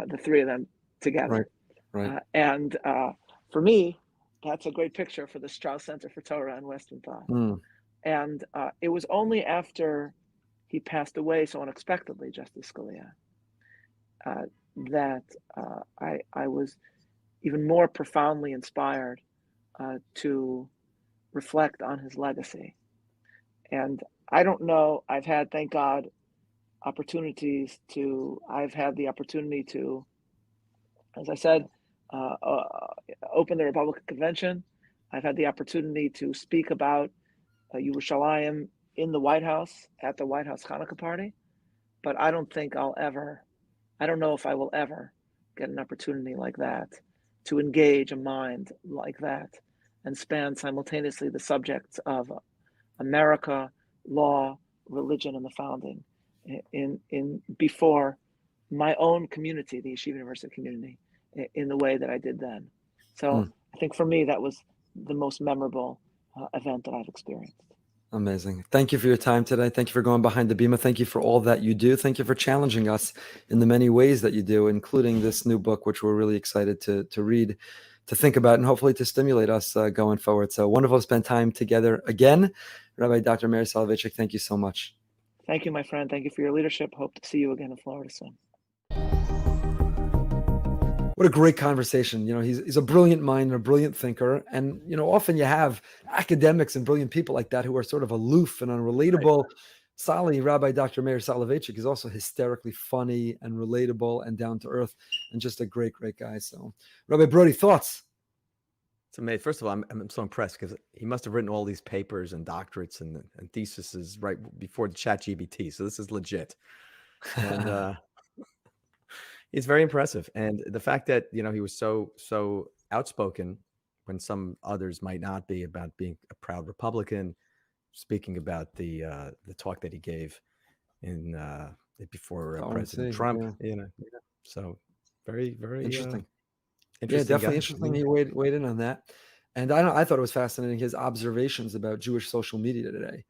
the three of them together. Right. And for me, that's a great picture for the Straus Center for Torah and Western Thought. And it was only after he passed away so unexpectedly, Justice Scalia, that I was even more profoundly inspired to reflect on his legacy. And I don't know, I've had, thank God, I've had the opportunity to, as I said, open the Republican Convention. I've had the opportunity to speak about Yerushalayim in the White House, at the White House Hanukkah party, but I don't know if I will ever get an opportunity like that to engage a mind like that and span simultaneously the subjects of America, law, religion, and the founding in before my own community, the Yeshiva University community, in the way that I did then. So I think for me, that was the most memorable event that I've experienced. Amazing. Thank you for your time today. Thank you for going behind the Bima. Thank you for all that you do. Thank you for challenging us in the many ways that you do, including this new book, which we're really excited to read, to think about, and hopefully to stimulate us going forward. So wonderful to spend time together again. Rabbi Dr. Meir Soloveichik, thank you so much. Thank you, my friend. Thank you for your leadership. Hope to see you again in Florida soon. What a great conversation. You know, he's a brilliant mind and a brilliant thinker. And, you know, often you have academics and brilliant people like that who are sort of aloof and unrelatable. Sali, Rabbi Dr. Meir Soloveichik, is also hysterically funny and relatable and down to earth and just a great, great guy. So, Rabbi Brody, thoughts? It's amazing. First of all, I'm so impressed because he must have written all these papers and doctorates and theses right before the ChatGPT. So this is legit. And it's very impressive. And the fact that, you know, he was so outspoken when some others might not be, about being a proud Republican, speaking about the talk that he gave in before President Trump. Yeah. You know, so very, very interesting. Interesting. Yeah, definitely interesting. He weighed in on that. And I thought it was fascinating, his observations about Jewish social media today.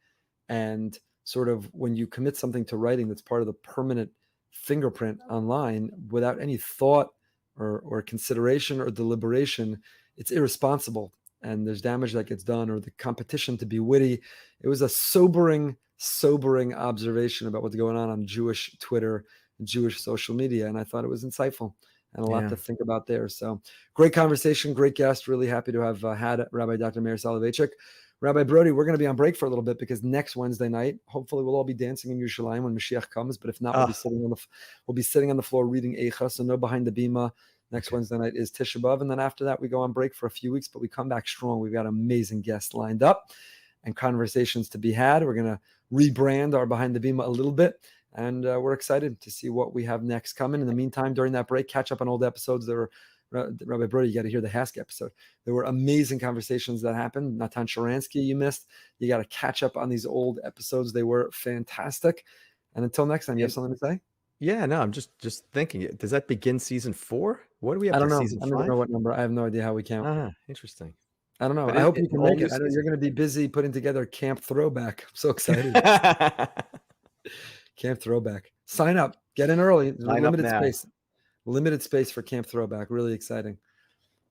And sort of when you commit something to writing that's part of the permanent fingerprint online without any thought or consideration or deliberation, it's irresponsible. And there's damage that gets done, or the competition to be witty. It was a sobering observation about what's going on Jewish Twitter and Jewish social media. And I thought it was insightful and a lot to think about there. So great conversation, great guest. Really happy to have had Rabbi Dr. Meir Soloveichik. Rabbi Brody, we're going to be on break for a little bit because next Wednesday night, hopefully we'll all be dancing in Yerushalayim when Mashiach comes. But if not, we'll be sitting on the floor reading Eicha. So no behind the Bima. Next Wednesday night is Tisha B'Av. And then after that, we go on break for a few weeks, but we come back strong. We've got amazing guests lined up and conversations to be had. We're going to rebrand our Behind the Bima a little bit. And we're excited to see what we have next coming. In the meantime, during that break, catch up on old episodes. There were, Rabbi Brody, you got to hear the Hask episode. There were amazing conversations that happened. Natan Sharansky, you missed. You got to catch up on these old episodes. They were fantastic. And until next time, you have something to say? Yeah, no, I'm just thinking. Does that begin season 4? What do we have? I don't know. Season 5? I don't know what number. I have no idea how we count. Interesting. I don't know. I hope you can make it. I know you're going to be busy putting together Camp Throwback. I'm so excited. Camp Throwback. Sign up. Get in early. Limited space. Limited space for Camp Throwback. Really exciting.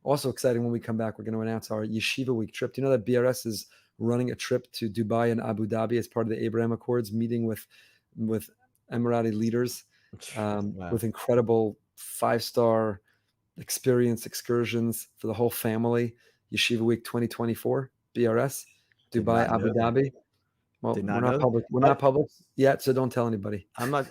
Also exciting when we come back, we're going to announce our Yeshiva Week trip. Do you know that BRS is running a trip to Dubai and Abu Dhabi as part of the Abraham Accords, meeting with Emirati leaders Wow. with incredible 5-star experience excursions for the whole family. Yeshiva Week 2024, BRS, Dubai, not Abu know that. Dhabi. Well, Did we're not not know public. We're not public yet, so don't tell anybody. I'm not.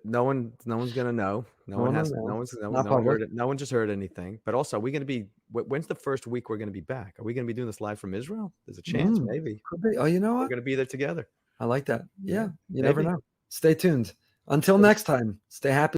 No one's gonna know. No No one one has. will know. No one's. No, Not no one public. heard it. No one just heard anything. But also, are we going to be? When's the first week we're going to be back? Are we going to be doing this live from Israel? There's a chance, maybe. Could be. Oh, you know We're what? going to be there together. I like that. Yeah, you maybe. never know. Stay tuned. Until next time, stay happy.